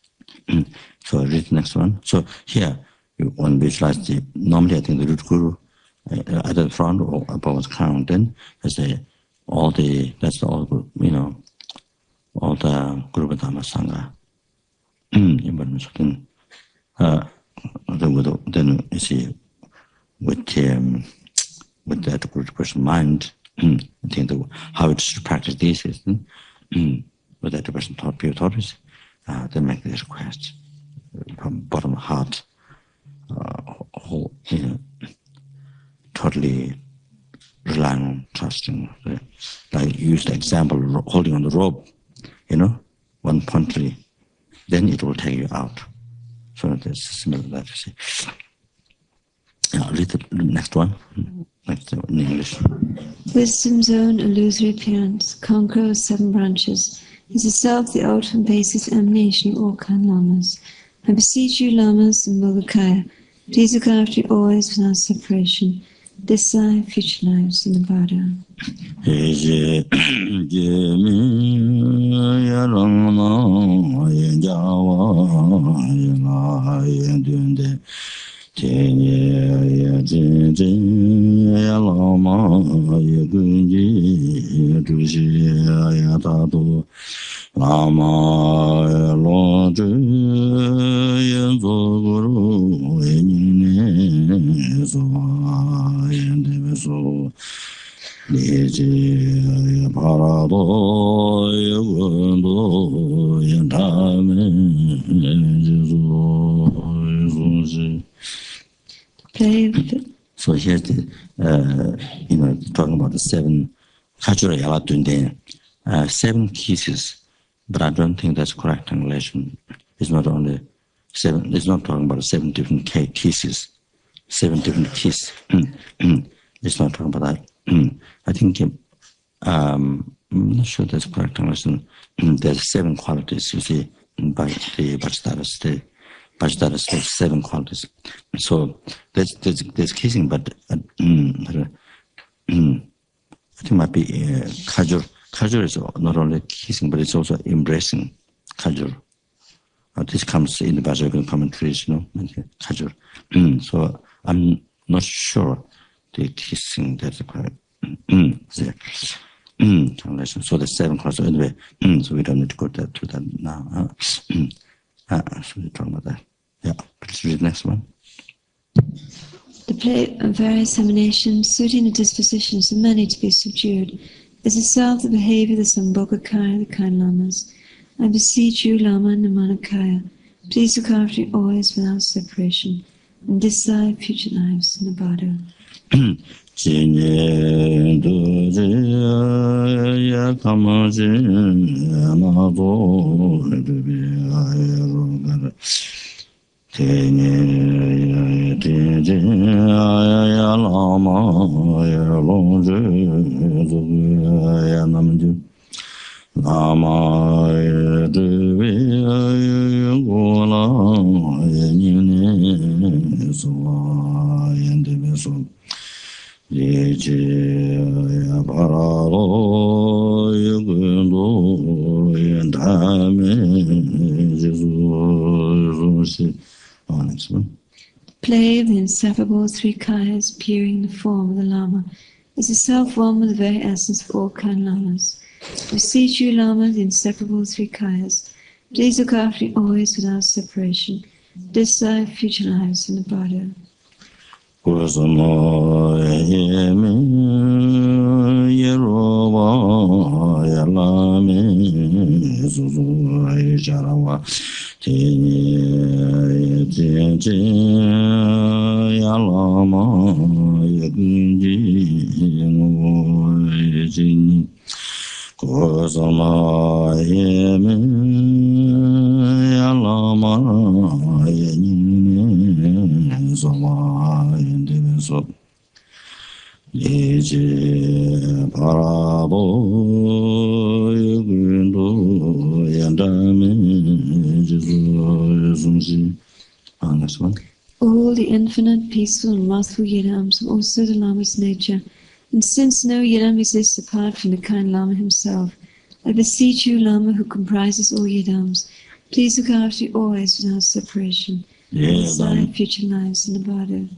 So read the next one. So here, you want to visualize normally I think the root guru at the front or above the crown, then that's all the Guru Dharma Sangha. Then you see with that good person mind, I think how it should practice this is with that person taught pure authorities, they make this request from bottom of heart, whole, totally relying on trusting. Like use the example holding on the rope, one pointedly. Then it will take you out. So there's similar to that, you see. Read the next one. Next in English. Wisdom's own illusory appearance, conqueror of 7 branches, is itself the ultimate basis emanation of all kind lamas. I beseech you, lamas and Mogakaya, please look after you always without separation, this life, future lives, in the Vajra. Tene ya lama ya gunji duji ya tatu lama ya lo ya zo guru ne so ya de so ni ji ya parado ya gundo ya dame so here's the talking about the seven Khajura Yala Dunde, seven kisses, but I don't think that's correct translation. It's not only seven. It's not talking about seven different kisses, seven different kisses. It's not talking about that. I think I'm not sure that's correct translation. There's seven qualities you see by the Vajra Daka, seven qualities. So there's kissing, but I think might be Khajur. Khajur is not only kissing, but it's also embracing Khajur. This comes in the Vajra Daka commentaries, Khajur. So I'm not sure the kissing that's correct. So the seven qualities anyway. So we don't need to go to that now. So we're talking about that. Yeah, please read the next one. The play of various emanations, suiting the dispositions of many to be subdued, is itself the behavior of the Sambhogakaya, the kind lamas. I beseech you, Lama and Namanakaya, please look after you always without separation, in this life, future lives, in the Bada. Play of the inseparable three kayas appearing in the form of the Lama is itself one with the very essence of all kind lamas. I beseech you, Lama, the inseparable three kayas, please look after you always without separation, this life, future lives, and the Bada. All the infinite, peaceful, and wrathful yidams are also the Lama's nature, and since no yidam exists apart from the kind Lama himself, I beseech you, Lama, who comprises all yidams, please look after you always without separation, inside future lives in the Bada.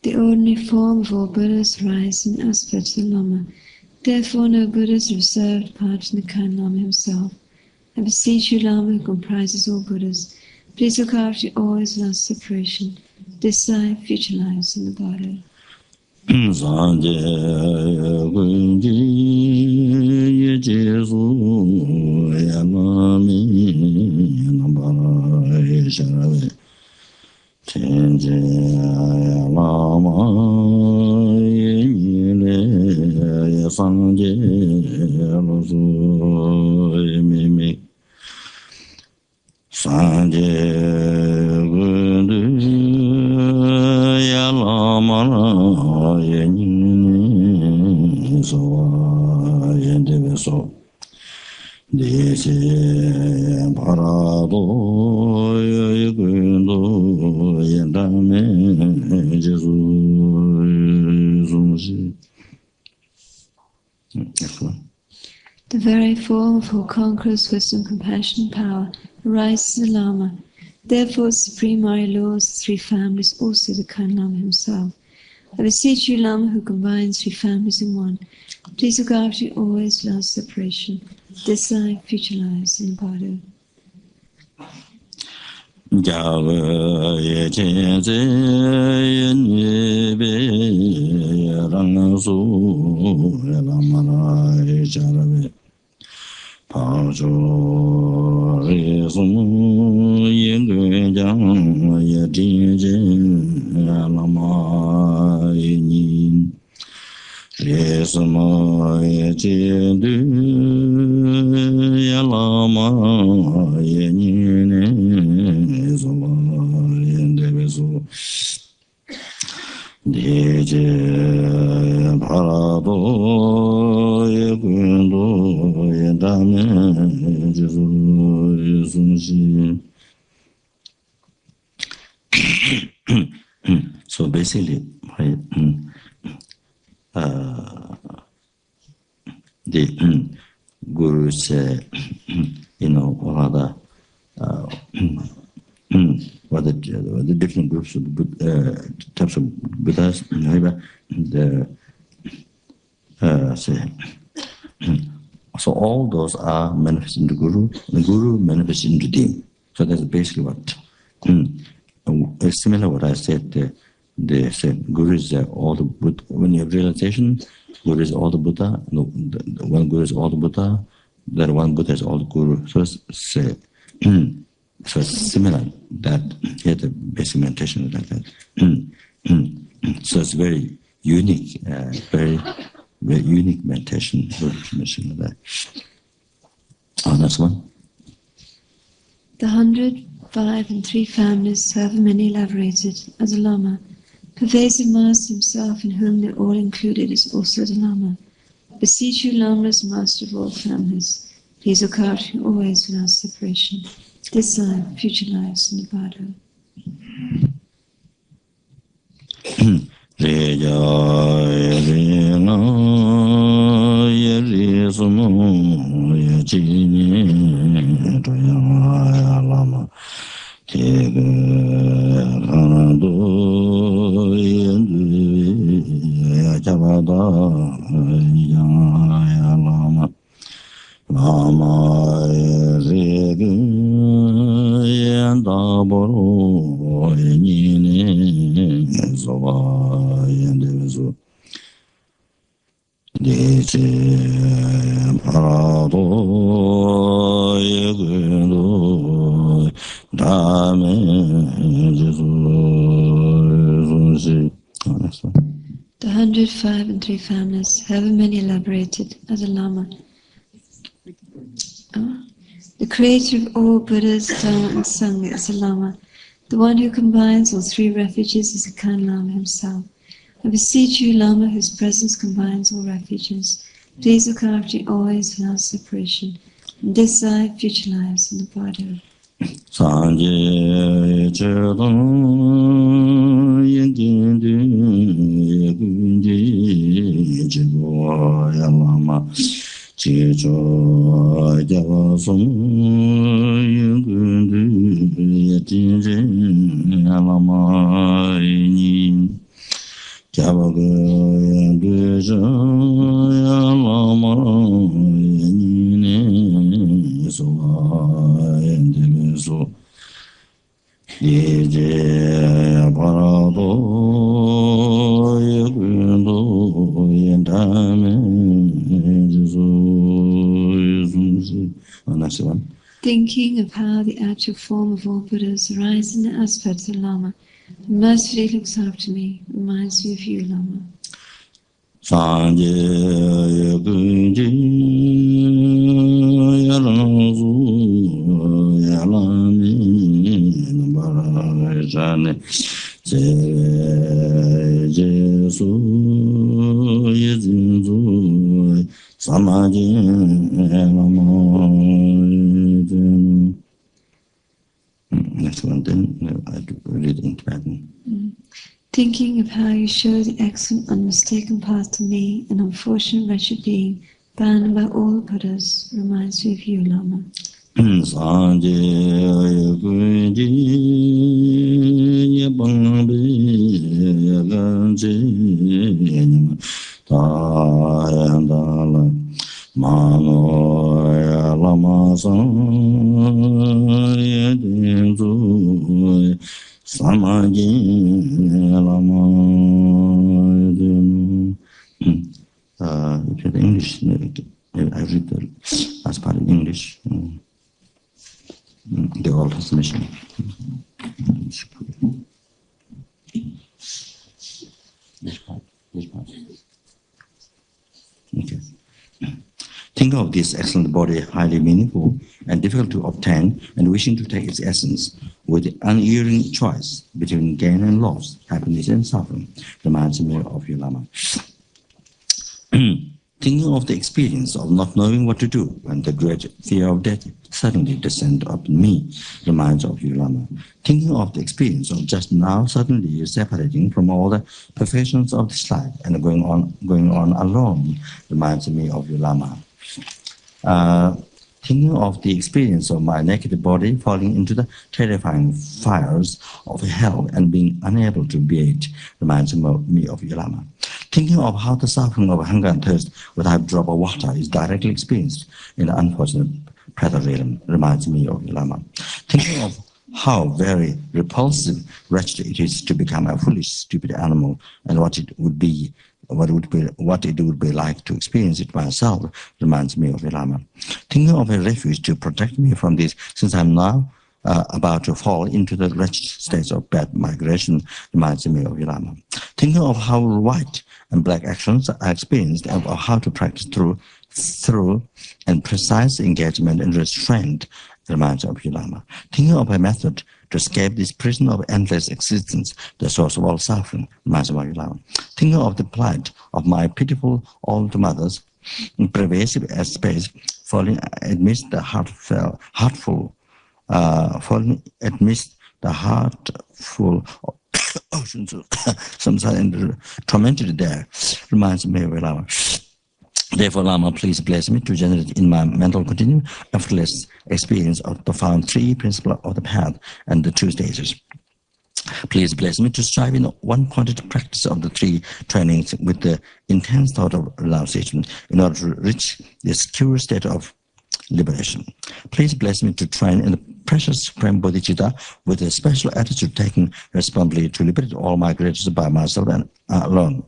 The ordinary form of all Buddhas rises in aspect of the Lama. Therefore no Buddha is reserved apart from the kind Lama himself. I beseech you, Lama, who comprises all Buddhas, please look after you always without separation, this life, future lives, in the Bada. Tenje sanje losu mimi sanje gundu ya lama yenin so yende so desi parado yegundo yendame jesu zumsi. The very form of all conquerors, wisdom, compassion, and power arises in the Lama. Therefore, Supreme Arya Lord's three families, also the kind Lama himself. I beseech you, Lama, who combines three families in one, please look after you always without separation, this life, future lives, and Bardo. Java ye chen ze ye be rang su la mara jarabe pa jo re sum ye ge jang ye jin jin la ma yin ye sama ye jin du ya la ma ye ni ne Deje parado yegundo yendame jesu sunshi. So basically, the Guru said, what are the what the different groups of types of Buddhas, so all those are manifested in the Guru manifests into them. So that's basically what. Similar what I said. They said Guru is all the Buddha. When you have realization, Guru is all the Buddha. No, one Guru is all the Buddha. That one Buddha is all the Guru. So say. So it's similar that here the basic meditation is like that. So it's very unique, very unique meditation. Like that. Oh, that's one. The 105 and 3 families, however many elaborated, as a Lama, pervasive Master himself, in whom they're all included, is also the Lama. Beseech you, Lamas, Master of all families, please look after you always without separation. This life, future lives, in the Bardo. The 105 and 3 families, however many elaborated, as a Lama. The creator of all Buddhas, Dharma and Sangha is a Lama. The one who combines all 3 refuges is the kind Lama himself. I beseech you, Lama, whose presence combines all refuges, please look after you always without separation, in this life, future lives, and the Bardo. Sanje chedon yenjindu yegunji jibo yalama chicho javasum yegundu yetinje yalama yin javaga yenduja yalama yinine soa so yeje parado yegundo yendame jesu zumsi. Next one. Thinking of how the actual form of all Buddhas arises in the aspect of the Lama, and mercifully looks after me, reminds me of you, Lama. Sanje Gunji Yalanzu Yalami Barajane Jesu Yezinzu Samajin Elamoy. Next one, then I do read in Tibetan. Thinking of how you show the excellent unmistaken path to me, an unfortunate wretched being, banned by all the Buddhas, reminds me of you, Lama. Sanje Gunji Yabangbi Yaganji Tayandala Mano Lama Yedinzu Samajin Lama. If you have English, I read the last part in English. The old transmission. This part. Okay. Think of this excellent body highly meaningful and difficult to obtain, and wishing to take its essence with unerring choice between gain and loss, happiness and suffering, reminds me of you, Lama. Thinking of the experience of not knowing what to do when the great fear of death suddenly descended upon me reminds of you, Lama. Thinking of the experience of just now suddenly separating from all the perfections of this life and going on alone reminds me of you, Lama. Thinking of the experience of my naked body falling into the terrifying fires of hell and being unable to bear it reminds me of you, Lama. Thinking of how the suffering of hunger and thirst without a drop of water is directly experienced in the unfortunate Predator realm reminds me of you, Lama. Thinking of how very repulsive, wretched it is to become a foolish, stupid animal, and what it would be like to experience it myself reminds me of you, Lama. Thinking of a refuge to protect me from this, since I'm now about to fall into the wretched states of bad migration reminds me of you, Lama. Thinking of how white and black actions are experienced and of how to practice through and precise engagement and restraint reminds me of you, Lama. Thinking of a method to escape this prison of endless existence, the source of all suffering, reminds me of you, Lama. Thinking of the plight of my pitiful old mothers, pervasive as space, falling amidst the heartful oceans of samsara and tormented there, reminds me of you, Lama. Therefore, Lama, please bless me to generate in my mental continuum effortless experience of profound three principles of the path and the two stages. Please bless me to strive in one-pointed practice of the three trainings with the intense thought of renunciation in order to reach this curious state of liberation. Please bless me to train in the precious Supreme Bodhicitta with a special attitude taking responsibility to liberate all my creatures by myself and alone.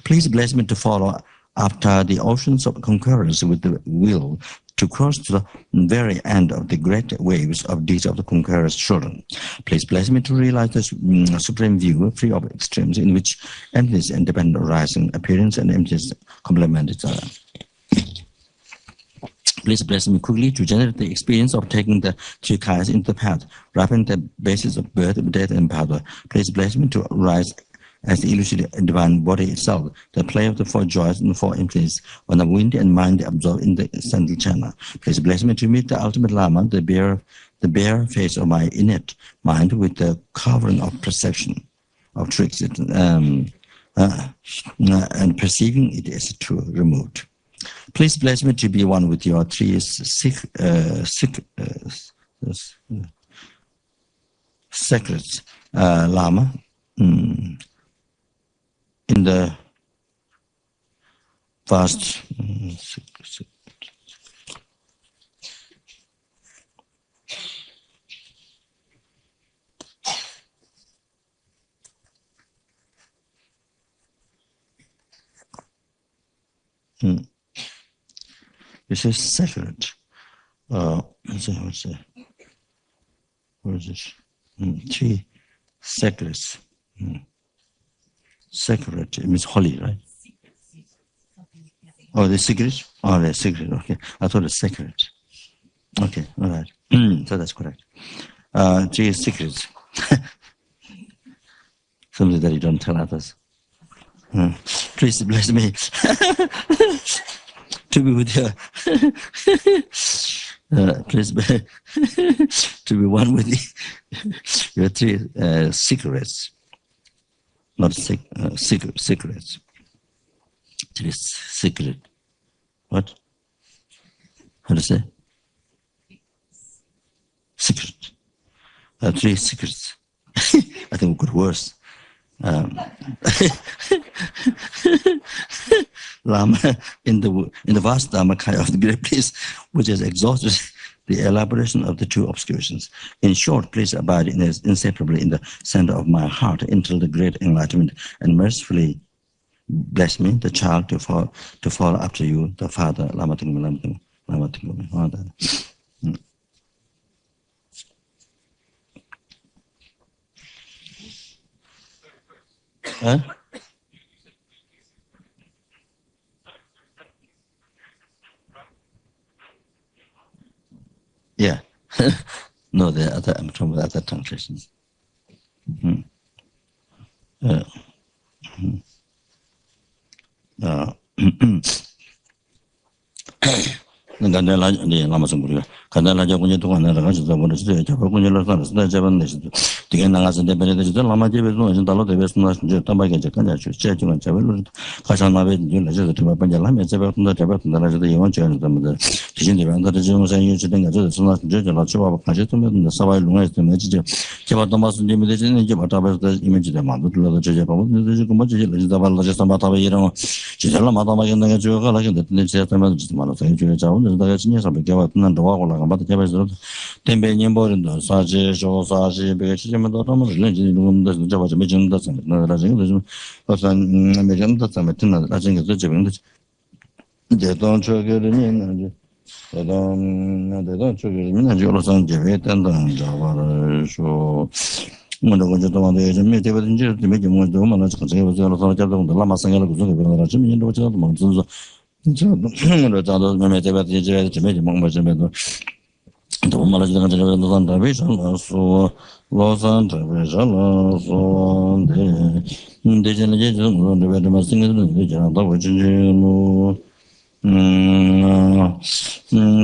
Please bless me to follow after the oceans of concurrence with the will to cross to the very end of the great waves of deeds of the concurrence children. Please bless me to realize the supreme view, free of extremes, in which emptiness and dependent arising, appearance and emptiness complement each other. Please bless me quickly to generate the experience of taking the three kinds into the path, wrapping the basis of birth, death, and power. Please bless me to rise as the illusory divine body itself, the play of the four joys and the four emptiness, when the wind and mind absorb in the central channel. Please bless me to meet the ultimate Lama, the bare face of my innate mind with the covering of perception, of tricks, and perceiving it as true, removed. Please bless me to be one with your three secrets, Lama, in the vast this is sacred. What's it? What is this? Three secrets. Sacred, it means holy, right? Oh, the secret? Oh, the secret, okay. I thought it's secret. Okay, all right. So that's correct. Three secrets. Something that you don't tell others. Please bless me to be with you. Please to be one with you. Your three secrets, not secrets. Three secret. What? How to say? Secret. Three secrets. I think good worse. Lama in the vast Dharmakaya of the great place, which has exhausted the elaboration of the two obscurations. In short, please abide inseparably in the center of my heart until the great enlightenment, and mercifully bless me, the child, to follow after you, the father. Lama Tsongkhapa Guru. Huh? Yeah. No, I'm talking about other translations. Lama Tsongkhapa Guru 다가 진짜서 배워 듣는 도와고 나가 받아 잡아서 템베 님보는도 사지 저 사지 배가 치면 더 너무 렌지 누군데 잡아 좀 해준다 생각나 라지고 좀 어선 매점도 좀 듣는 라지고 저 집인데 이제 돈 저거는 대단 저거는 저로선 제외 된다는 자와를 쇼 뭐는 거저 도만데 좀 매대버든지 좀 뭐도 뭐는 저거 저거 잡도 라마 상가를 구조해 버려라 좀 인도 저도 뭐 진짜 저 자도 매매대버 제제 좀 뭔가 좀 해도 또 말하지는 저거 노산다 비서서 로산 저거서 네 대전에 좀 그런 데 말씀을 드리자다 보지는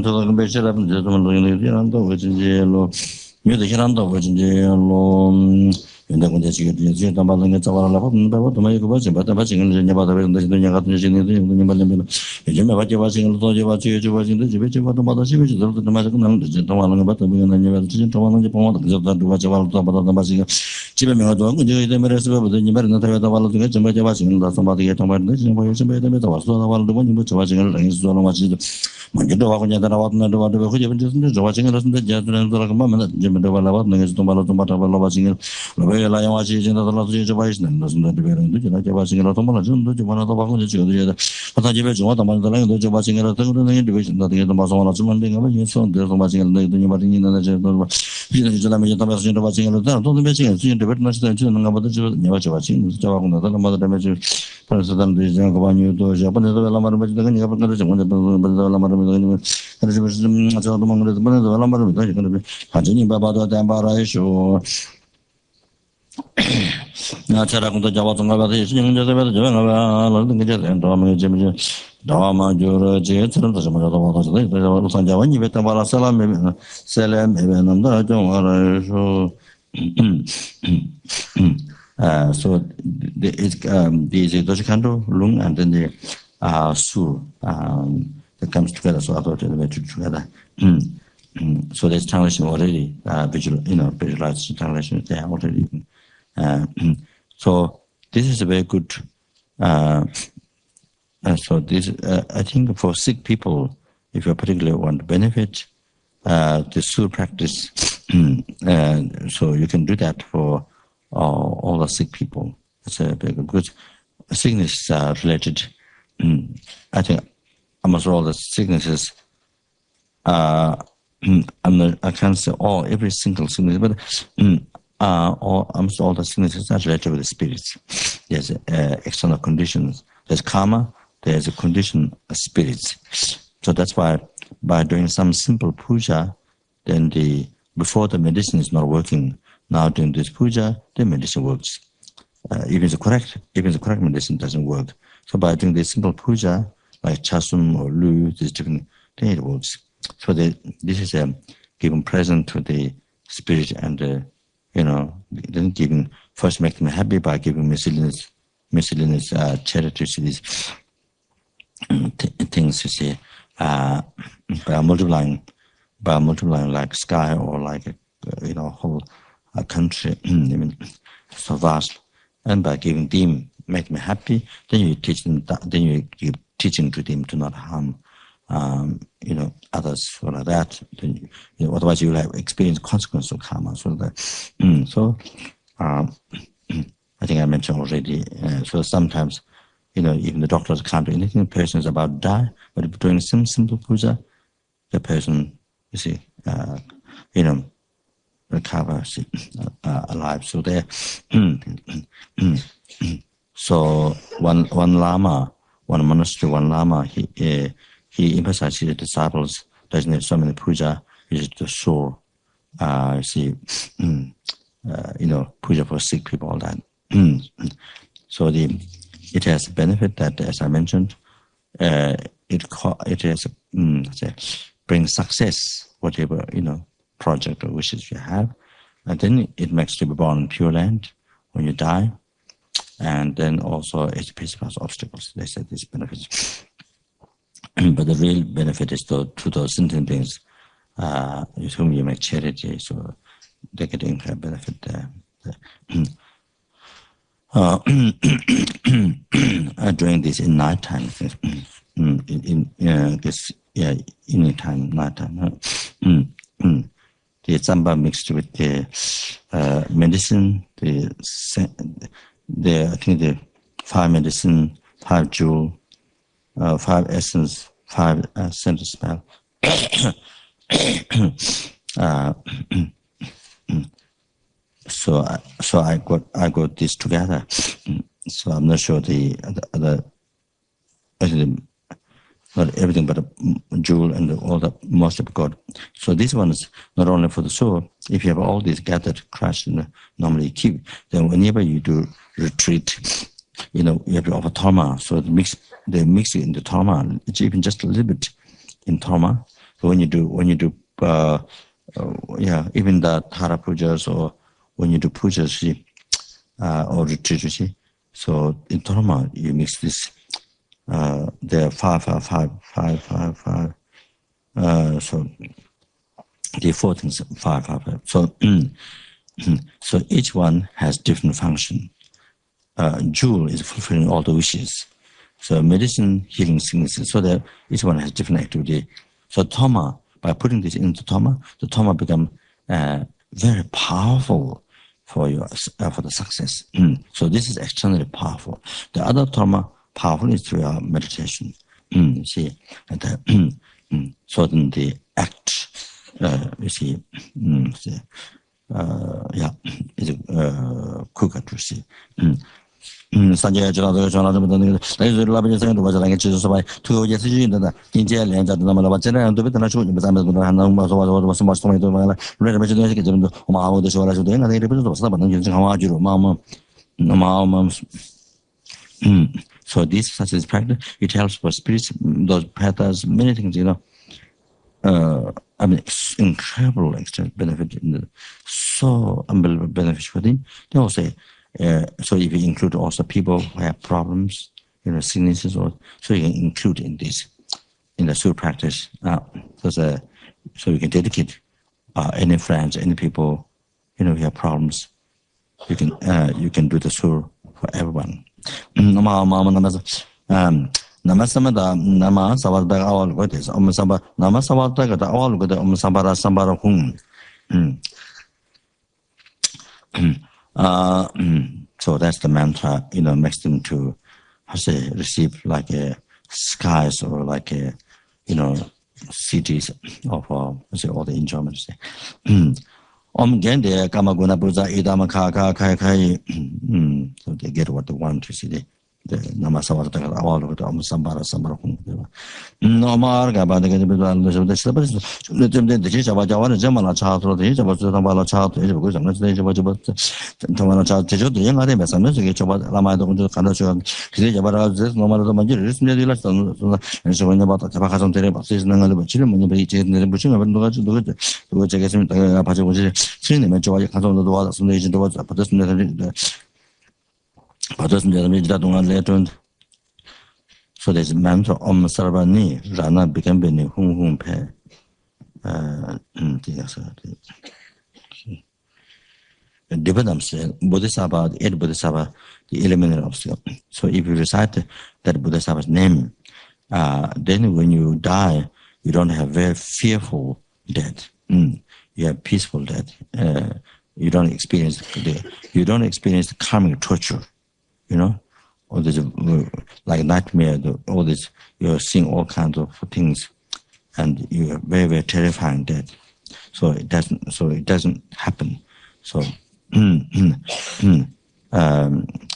저도 매체라면 저도 논의를 보지로 미도 현안도 보지로 근데 근데 지금 담아는 게 잡아라고 한다고 또 많이 그거 좀 받아 지금 이제 받아 버는데 이제 내가 같은 지내도 이제 말하면 요즘에 받아 지금 또 이제 받아 지금 집에 받아 받아 집에 저도 또 맞아 그냥 이제 담아는 거 받아 보면 이제 지금 담아는 게 보면 그저 다 누가 잡아도 받아 받아 집에 명도 하고 이제 이제 말해서 보다 이제 말은 다 받아 받아 지금 좀 받아 지금 다 받아 담아는 지금 뭐 요즘에 되면 다 와서 받아 보면 뭐 잡아 지금 랭스 좀 맞지 먼저 하고 이제 나와도 나도 그게 이제 잡아 지금 그런데 이제 들어가 보면 이제 뭐 받아 받아 내가 좀 받아 받아 지금 la yang waji jin da la zhi zhi bai shen da sun da de ren de jina jia ba xin la tong ma la zhen de ji ma na da ba gong ji de ta ta ji bei zhong da ma da la de ji ba xin la de de ne de bei shen da de de ma song la zhi ma de ma yin song de song ba xin la de de ma de yin da zhe de ba ji de ji la me ji da ba xin da ba xin la da dong de bei xin ji de bei na shi de ji nang ba de ji ne ba ji ba xin ji ba gong da da ma da me ji par sa dan de ji ga ba ni do ja ba ne da la ma de de ni ga ba de ji ma de da la ma de de ni da ji ba shi ma cha do ma de ba de la ma de de ji ga de ha ji ni ba ba da dan ba ra shu 나처럼도 잡아둔가 봐도 신경제대로 저가 나는 그게 된다면 이제 다마 저러지 저런도 좀 저도 봐도 그래서 산자원 입에 따라 살람 에베는다 좀 알아서 so these Dorje Khadro Lung and then the Sur that comes together so I thought they were together so there's translation already visualized translation there already. So this is a very good. So this, I think, for sick people, if you particularly want to benefit the Sur practice, so you can do that for all the sick people. It's a very good sickness related. I think almost all the sicknesses. I can't say every single sickness, but. Almost all the sicknesses are related with the spirits. There's external conditions. There's karma, there's a condition of spirits. So that's why by doing some simple puja, then before the medicine is not working, now doing this puja, the medicine works. Even the correct medicine doesn't work. So by doing this simple puja, like chasum or lu, this different, then it works. So this is giving present to the spirit, and then giving, first make them happy by giving miscellaneous charities to these things, you see, by multiplying like sky, or like whole country, even so vast, and by giving them, make them happy, then you teach them, then you give teaching to them to not harm others, or like that. Then, otherwise you will have experienced consequence of karma. So that I think I mentioned already. So sometimes even the doctors can't do anything. The person is about to die, but doing some simple puja, the person, you see, recovers alive. So there. So one Lama, one monastery, one Lama, he emphasized his disciples doesn't have so many puja, is to soul. Puja for sick people, all that. So it has a benefit that, as I mentioned, it has brings success, whatever project or wishes you have, and then it makes you be born in Pure Land when you die, and then also it purifies obstacles. They said these benefits, but the real benefit is to those sentient beings with whom you make charity, so they get incredible benefit there. Doing this in night time, evening time, night time. The samba mixed with the medicine, I think the 5 medicine, 5 jewel, 5 essence, 5 center spell. So I got this together. So I'm not sure the other, not everything, but a jewel and all the most of God. So this one is not only for the soul. If you have all these gathered, crushed, normally keep, then whenever you do retreat, you have to offer Dharma. So they mix it into Dharma. It's even just a little bit in Dharma. So when you do even the Thara pujas, or when you do pujas, or retreat, so in Dharma you mix this. There are 5, 5, 5, 5, 5, 5. So the 4 things, 5, 5, 5. So so each one has different function. Jewel is fulfilling all the wishes. So medicine, healing sicknesses. So that each one has different activity. So Dharma, by putting this into Dharma, the Dharma become very powerful for the success. So this is extremely powerful. The other Dharma powerful is through our meditation. See, so then the act, is quicker to see. Sanjay Jala Jonathan, two years in the India and the Namala and the Vietnam shoot, but I'm was much to read about the show as doing, and they represent something using Hawaju, Mama. So this such as practice, it helps for spirits, those pathas, many things, incredible extent benefit, so unbelievable benefit for them. They also say, so if you include also people who have problems, sicknesses, or so you can include in this, in the Sur practice. So you can dedicate any friends, any people, who have problems. You can do the Sur for everyone. Namasamada Nama Savada all what is Samba Nama Savada all good Sambara Sambara Hum. So that's the mantra, makes them to receive like a skies, or like a cities of all the enjoyments. Gende Kamaguna Buza Idama Kai. So they get what they want to see. the Namasawata Awal with Sambara Sambara. No more about the Javaja Jamala child or the age of Tambala child, the age of Guzan, the age of Tamana child, the young Adam, some music about Lama Tsongkhapa, Jabara, no matter the majority, and so when about Tabakazon Tereba, season and the children, when you be in the bushing of the which I guess Apache, seeing the Major Kazon, the water, some agent was a person that don't let. So there's mantra Om Sarvani, Rana became Beni Hum Pe. Dividends, Bodhisattva, the 8 Bodhisattva, the eliminator obstacle. So if you recite that Bodhisattva's name, then when you die, you don't have very fearful death. You have peaceful death. You don't experience the karmic torture, you know. All this like nightmare, all this, you're seeing all kinds of things, and you are very, very terrifying death. So it doesn't happen. So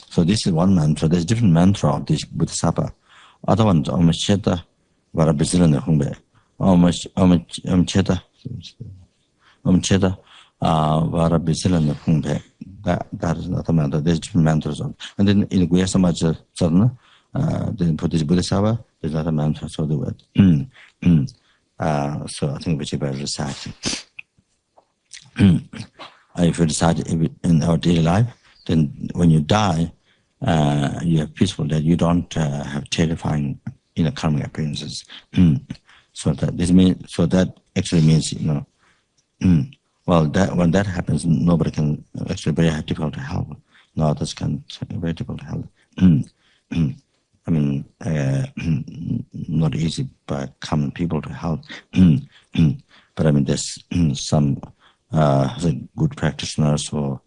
so this is one mantra. There's different mantra of this Bodhisattva. Other ones Om Cheta Vara Bizilana Humbe. Om Cheta Vara Bizilana Humbe. That is not a mantra. There's different mantras of, and then in Guya Samaja Sadhana, then for this Bodhisattva, there's not a mantra, so the word. So I think we should better recite. If you recite in our daily life, then when you die, you have peaceful death. You don't have terrifying karmic appearances. So that actually means, well, when that happens, nobody can actually very difficult to help. No others can very difficult to help. I mean, not easy by common people to help. But I mean, there's some good practitioners or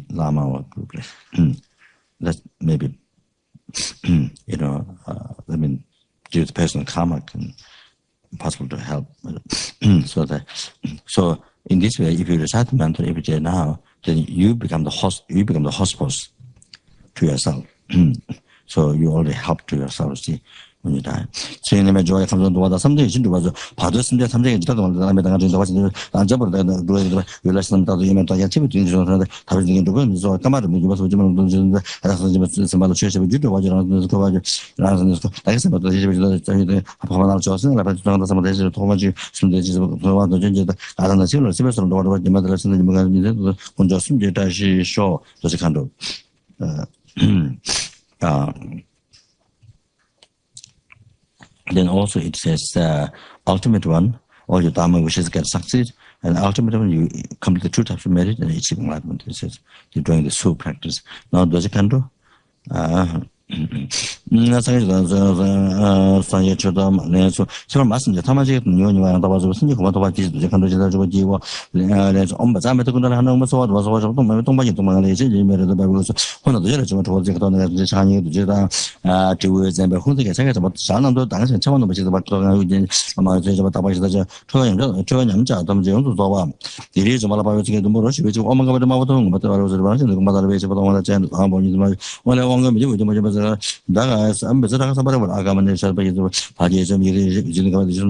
Lama or group. That maybe I mean, due to personal karma can possible to help. So in this way, if you recite the mantra every day now, then you become the hospice to yourself. So you already help to yourself, see, when you die. So in the joy comes on the water, someday you was Pados and something is not on the you listen to the image activity, having into women, so come out of me, you was with some church of Judo, what you're on the coverage, like some of the Pavana Johnson, like some days to Tomaji, some days of the ginger, I don't know, Silver, what the mother lesson in the when Justin did she show Dorje Khadro. Then also it says ultimate one, all your Dharma wishes get succeed, and ultimate one, you complete the 2 types of merit and achieve enlightenment. It says you're doing the Sur practice. Now Dorje Khadro, Sanya Chodam, Lenso, several messenger, Tamaji, Nuan, was Dorje Khadro, Jiwa, Ombazameta, Hanoma, was Tomba, made the Bible. One of the judges was the Shani, the Jeda, 2 words, and who they say about San and Dance and Chaman, which is about Amazon, about Tabash, Troyan, Tom, the reason of Malabar to get the Morosh, which Omega the Mavaton, but I was advancing the mother base of the one that channel, when I want to do with the Dagas, Ambassador, Agaman, Pages, the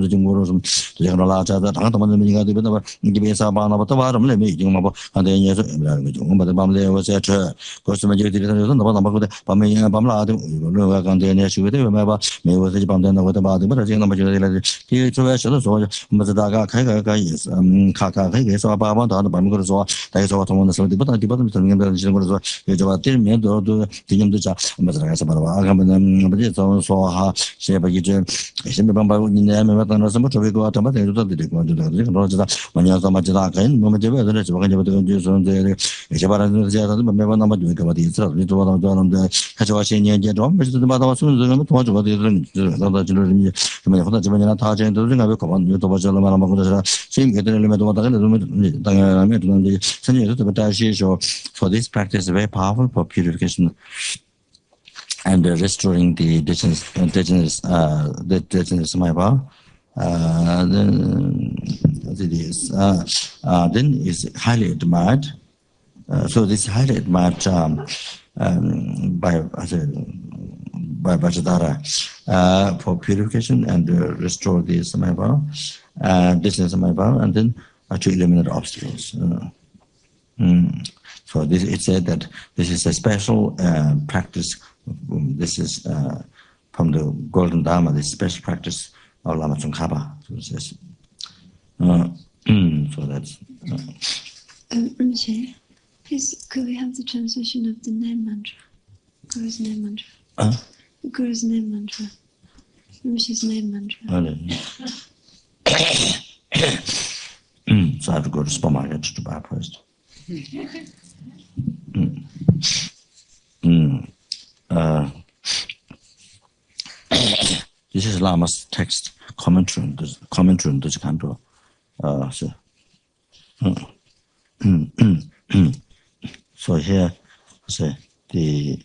Jimboros, the General Lacha, the Tantaman, the Gibes Sabana, but the bottom, let me, and then yes, but the Bamle was at Costa Majority, the Bamla, Bamla, contain issue with him, remember, may was the Bamden with the body, but I think the majority, he to a shelter, so Mazadaga, Kaga is Kaka, so Baba, the Bamgos, that is what I want to say, but I departed to the General, which about 10 minutes or to the Mazaraga, but it's also how she ever get Bamba in the American so much of it go out about the when you're so much dark, no matter whether it's going to do on the Shabbat, number doing about itself, little one on the Hachawashin and Drum, which is about our soon to watch about the children. To me, for the Gemini touch and to ring up a you to watch the Malamakusa, same get the limit of what I met on the Senior show. For this practice is very powerful for purification and restoring the indigenous my power. Then it is highly admired So this is highly admired by Vajra Daka for purification and restore the samayava, distance samayava, and then to eliminate obstacles. So this, it said that this is a special practice. This is from the Golden Dharma, this special practice of Lama Tsongkhapa. So, so that's. Rinpoche, please, could we have the translation of the name mantra? Guru's name mantra. The Guru's name mantra. Rinpoche's name mantra. So I have to go to the supermarket to buy first. This is Lama's text commentary on Dorje Khadro. So here, say the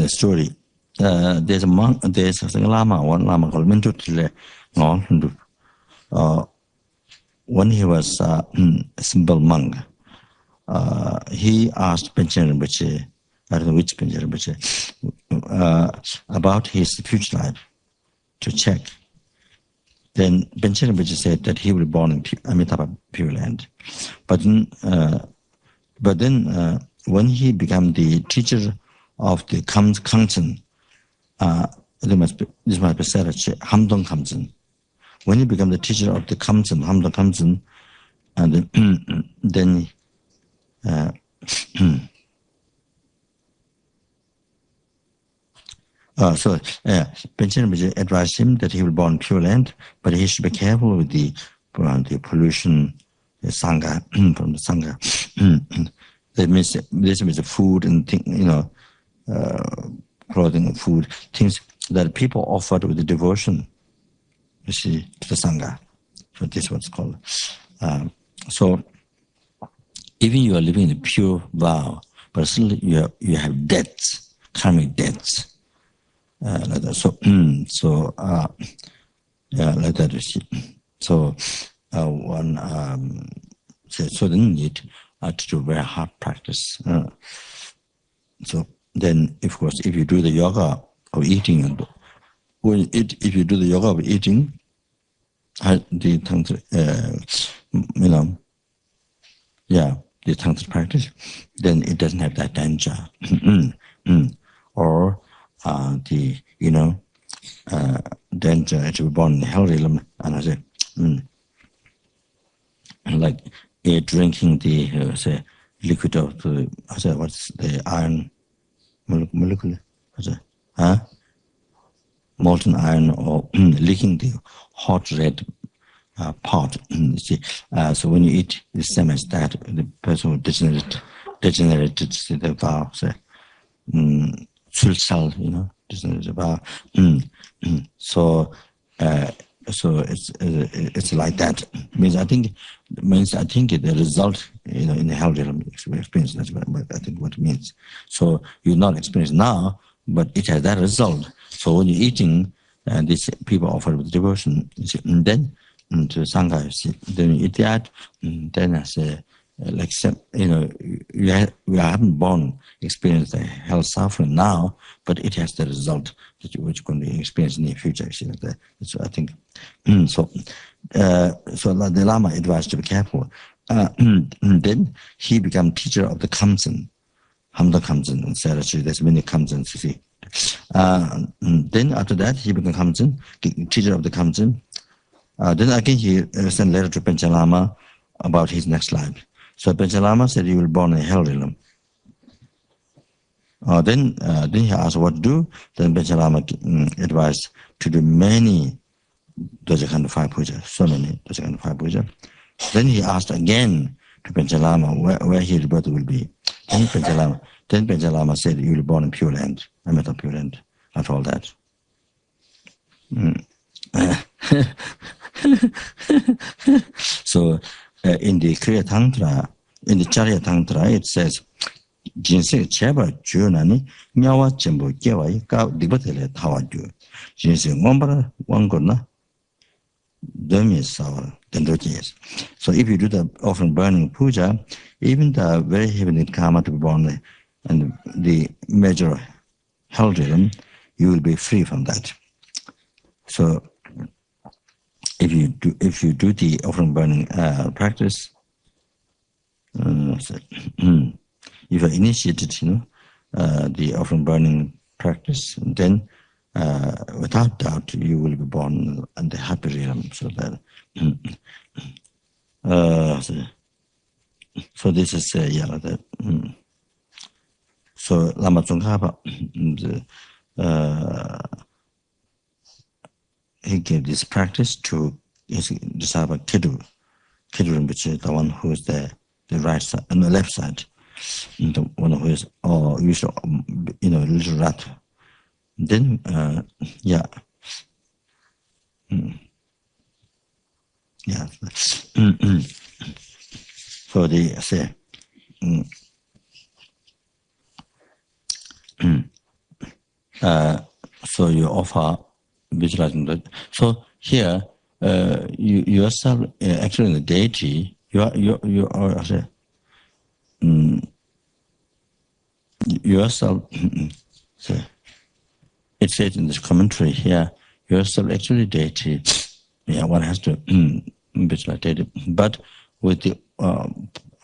story. There's a monk. There's a Lama. One Lama called Mintu. When he was a simple monk, he asked Panchen Rinpoche, I don't know which Panchen Rinpoche, about his future life to check. Then Panchen Rinpoche said that he will be born in Amitabha Pure Land. But then when he became the teacher of the Kamchen, this must be said, Hamdong Kamchen. When he became the teacher of the Kamchen, Hamdong Kamchen, and then Panchen Rinpoche advised him that he will be born in Pure Land, but he should be careful with the pollution, the sangha from the sangha. That means this means the food and clothing and food, things that people offered with the devotion, you see, to the sangha. So this is what's called. So even you are living in a pure vow, but still you have debts, karmic debts. Like that. So like that you see. So so then need to do very hard practice. So then, of course, if you do the yoga of eating, if you do the yoga of eating, the tantra practice, then it doesn't have that danger. Or danger to be born in the hell realm, and I say, like drinking the liquid of the what's the iron molecule, molten iron, or licking the hot red pot. See, so when you eat the same as that, the person will degenerate the vow. Degenerate vow. So it's like that. Means I think the result, in the hell realm experience. That's what I think what it means. So you're not experiencing now, but it has that result. So when you're eating, these people offer with devotion, and then to sangha, you see, then you eat that, then I say, we haven't born experience the hell suffering now, but it has the result that which going to experience in the future. You see, like that. So I think so the Lama advised to be careful. Then he became teacher of the Kamchen, Hamdong Kamchen, and said actually there's many Kamchens, you see. Then after that he became Kamchen, teacher of the Kamchen. Then again he sent a letter to Panchen Lama about his next life. So Panchen Lama said he will be born in hell realm. Then he asked what to do. Then Panchen Lama advised to do many Dorje Khadro 5 puja, so many Dorje Khadro 5 puja. Then he asked again to Panchen Lama where his rebirth will be. Then Panchen Lama said you will be born in Pure Land, Amitabha Pure Land, after all that. So in the Kriya Tantra, in the Charya Tantra, it says, Jinsei cheba junani, nyawa chembo gewai ka dibatele tawa ju. Jinsei ngombara wangona, them is our Dorje. So if you do the offering burning puja, even the very heavenly karma to be born and the major hell rhythm, you will be free from that. So if you do the offering burning practice, if you initiated, the offering burning practice, then without doubt you will be born in the happy realm. So that, so this is so Lama Tsongkhapa, he gave this practice to his disciple Khadro Rinpoche, the one who is the right side and the left side, the one who is usually little rat. Then so they say so you offer visualizing that. So here you yourself actually in the deity, you are yourself. So it says in this commentary here, yourself actually deity. Yeah, one has to visualize deity, but with the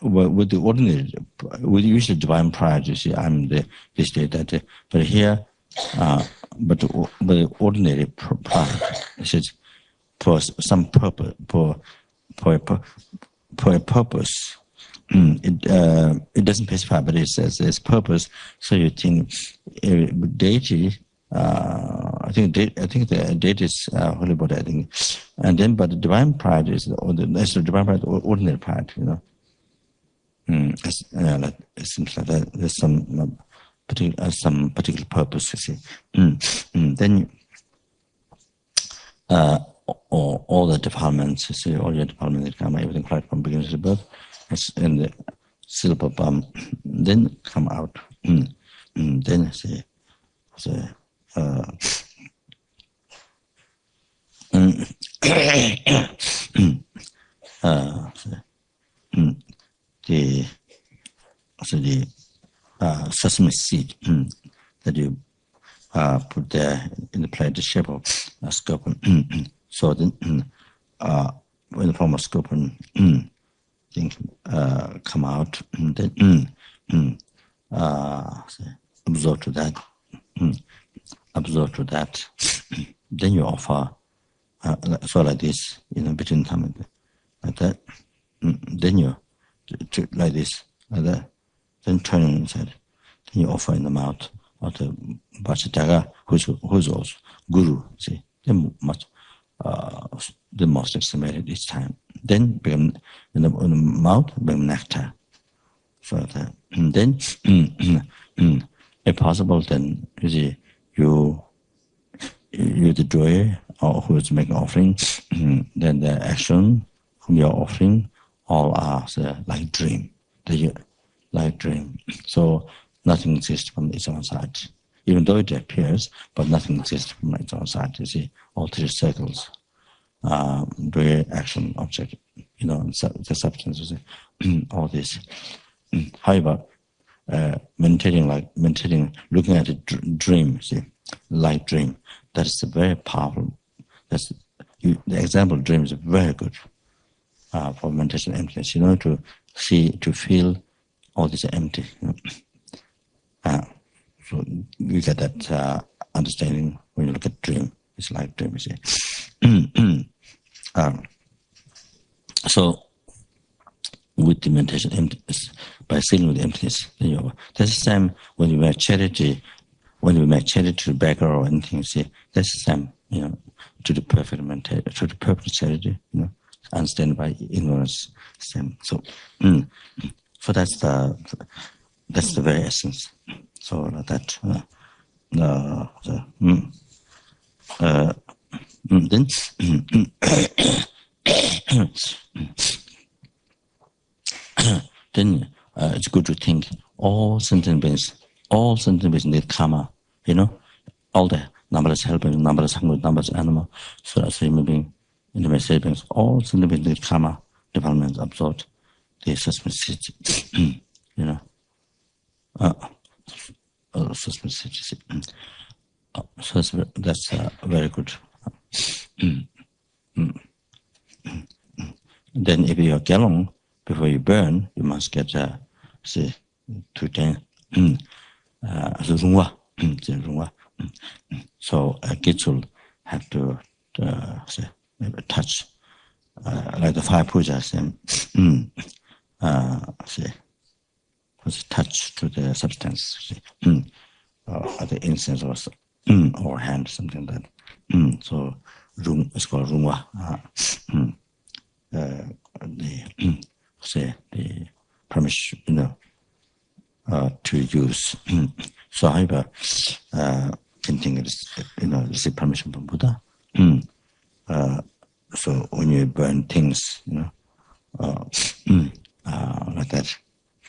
ordinary, with usually divine pride, you see, I'm this day that, but here, but the ordinary pride, it says for some purpose, for a purpose. It doesn't specify, but it says there's purpose. So you think deity. I think the deity is holy body. I think, and then but the divine pride is the divine pride, ordinary pride. It seems like that there's some particular purpose. You see, then all the departments, you see, all your departments that come, everything right from beginning to birth, in the silver palm, then come out. Then see, the sesame seed that you put there in the plate, the shape of a scorpion. So then, in the form of scorpion, things come out, and then absorb to that. Then you offer so like this, between time like that. Then you like this, like that. Then turn inside. Then you offer in the mouth of the Vajra Daka, who's also Guru. See, then much the most estimated each time. Then become in the mouth become nectar. So that, and then if possible, then you see you the doer or who is making offering, then the action whom you are offering all are like dream. Like dream. So nothing exists from its own side. Even though it appears, but nothing exists from its own side. You see, all three circles, doer, action, object, the substance, you see, all this. However, meditating, looking at a dream, see, like dream, that is very powerful. The example of dream is very good for meditation emptiness. To see, to feel all this empty. So you get that understanding when you look at dream. It's like dream, you see. So with the meditation emptiness, by seeing with emptiness, that's the same when you make charity. When we make charity to the beggar or anything, you see, that's the same, to the perfect meditation, to the perfect charity, understand by ignorance, same. So, so that's the very essence. So that then then it's good to think all sentient beings need karma, all the numberless helping, numberless hungry, numberless animal, so as human being, intimate sapiens, all sentient karma developments absorbed the sesame seed, you know. Sesame seed. So that's very good. Then if you get along, before you burn, you must get, say, to 10. So a kid will have to say, touch, like the fire pujas, say, was touch to the substance, the incense or hand, something like that. So room is called rungwa. Say the permission, to use. So however, continue, receive permission from Buddha. So when you burn things, like that,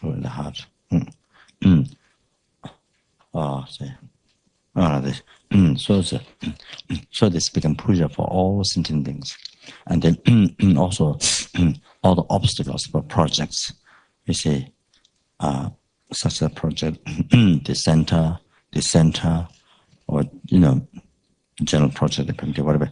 so in the heart. So this become puja for all sentient beings, and then also all the obstacles for projects. You see, such a project, the center, or general project, FPMT, whatever.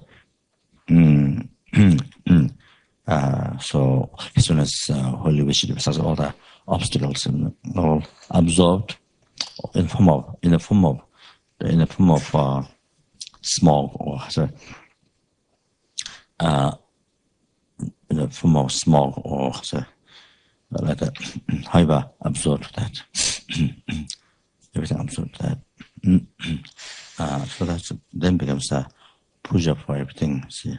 So as soon as holy wish, such all the obstacles and all absorbed in the form of smog, or in the form of smog, or like that. However, absorbed that. Everything absorbed that. So that then becomes a puja for everything. See,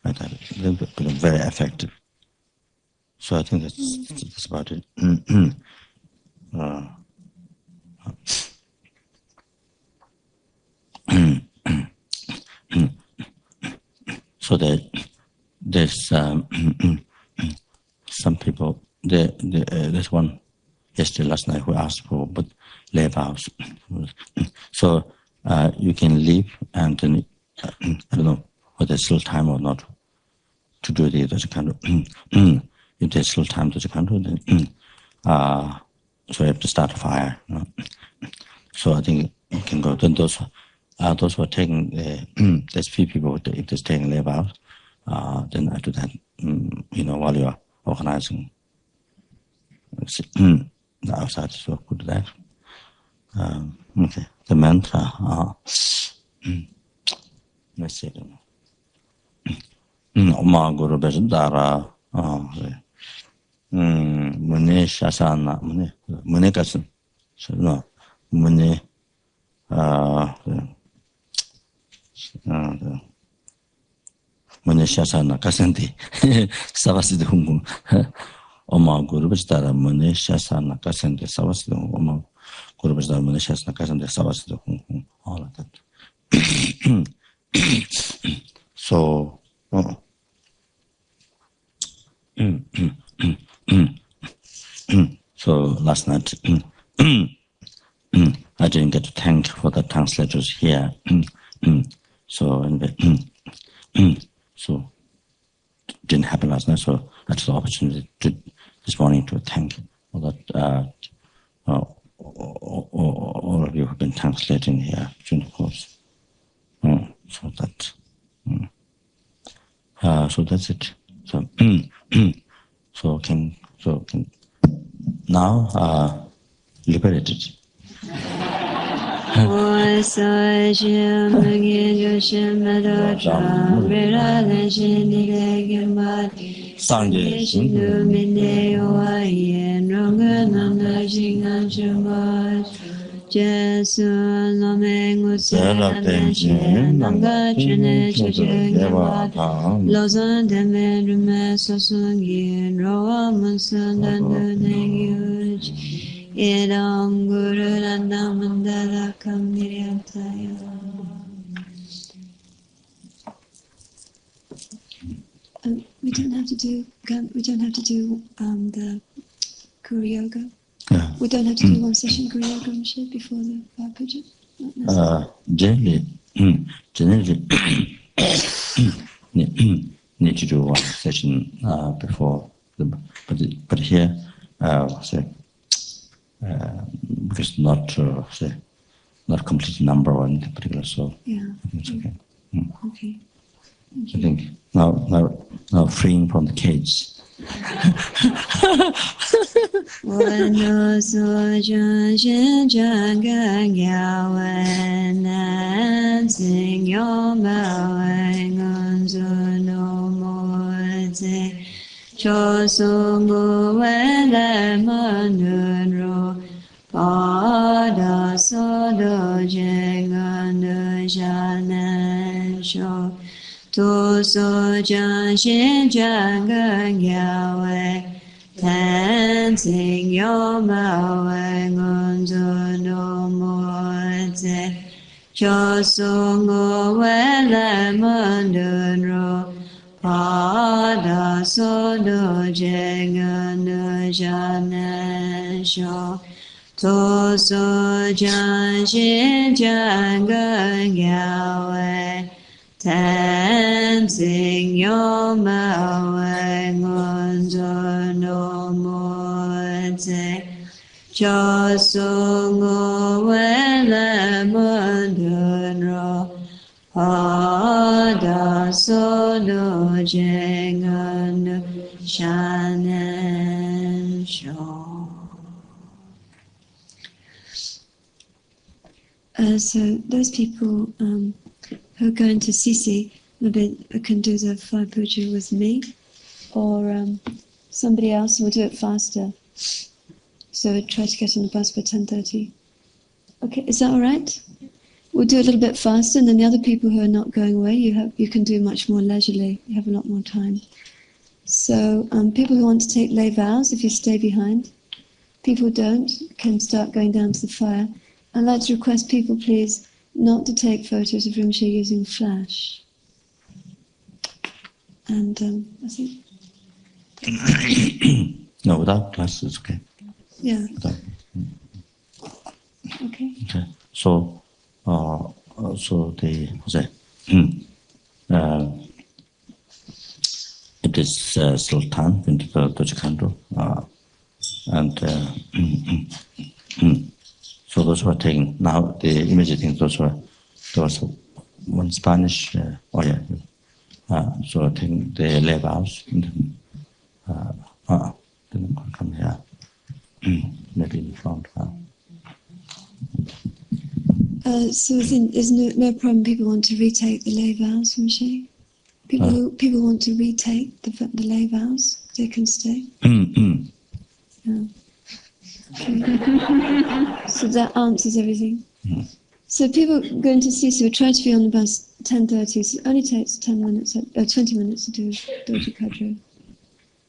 like that. Then become very effective. So I think that's about it. So there's some people. There's one yesterday, last night, who asked for but lay vows. So you can leave, and then I don't know whether there's still time or not to do the Dorje Khadro. If there's still time to Dorje Khadro, then so you have to start a fire. So I think you can go. Then those who are taking, there's few people if they're taking lay vows, then after that, while you are organizing the outside, so good to that. Okay, the mantra. Let's see. Oma Guru Dara. Mune Shasana, Mune Kasan. No, Mune. Mune Shasana Kasanti. Savasidi Hungum. Oma Guru Dara Mune Shasana Kasanti Savasidi Hungum. Guru Dara Mune Shasana Kasanti Savasidi Hungum. All of that. So, so last night, I didn't get to thank for the translators here. So, so didn't happen last night. So I took the opportunity this morning to thank all that all of you who've been translating here during the course. So that. So that's it. So, so can now liberated. Jesu Lomengu Seratenche Nanga Chene Chejeva Lozan Demen Rume Sosungin Roa Musandan Nengyuj Edam Guru Landamandala Kamiriantaya. We don't have to do the Guru Yoga. Yeah. We don't have to do one session Guru Yoga before the puja. Generally, need to do one session before. But here, because not not complete number or anything particular, so Yeah. I think it's okay. Okay. I think now freeing from the cage. Tu so jan shin jan gan ya we ten sing yo ma we ngon zo no mo ze cho so ngo we le mon dun ro pa da so do je ngan no jan na sho tu so jan shin jan gan ya we ten sing yo ma we ngon zo no mo ze cho so ngo we le mon dun ro pa da so do je ngan shan en sho. So those people who are going to Sisi, maybe can do the 5 puja with me, or somebody else will do it faster. So try to get on the bus by 10:30. Okay, is that all right? We'll do it a little bit faster, and then the other people who are not going away, you can do much more leisurely. You have a lot more time. So people who want to take lay vows, if you stay behind. People who don't can start going down to the fire. I'd like to request people, please, not to take photos of Rinpoche using flash. And I think... No, without flash it's okay. Yeah. Without. Okay. Okay. So, it is still time into the Dorje Khadro, and so those who are taking now the immediate things. There was one Spanish. So taking the lay vows. Didn't come here. Maybe in front. So there's no problem. People want to retake the lay vows from Shi. People want to retake the lay vows. They can stay. Yeah. Okay. So that answers everything. So people going to see, so try to be on the bus 10:30. So it only takes 20 minutes to do Dorje Khadro.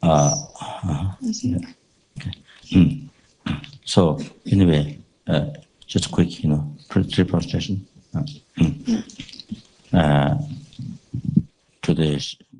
I think. Okay. So anyway, just quick, pre-prostration. To the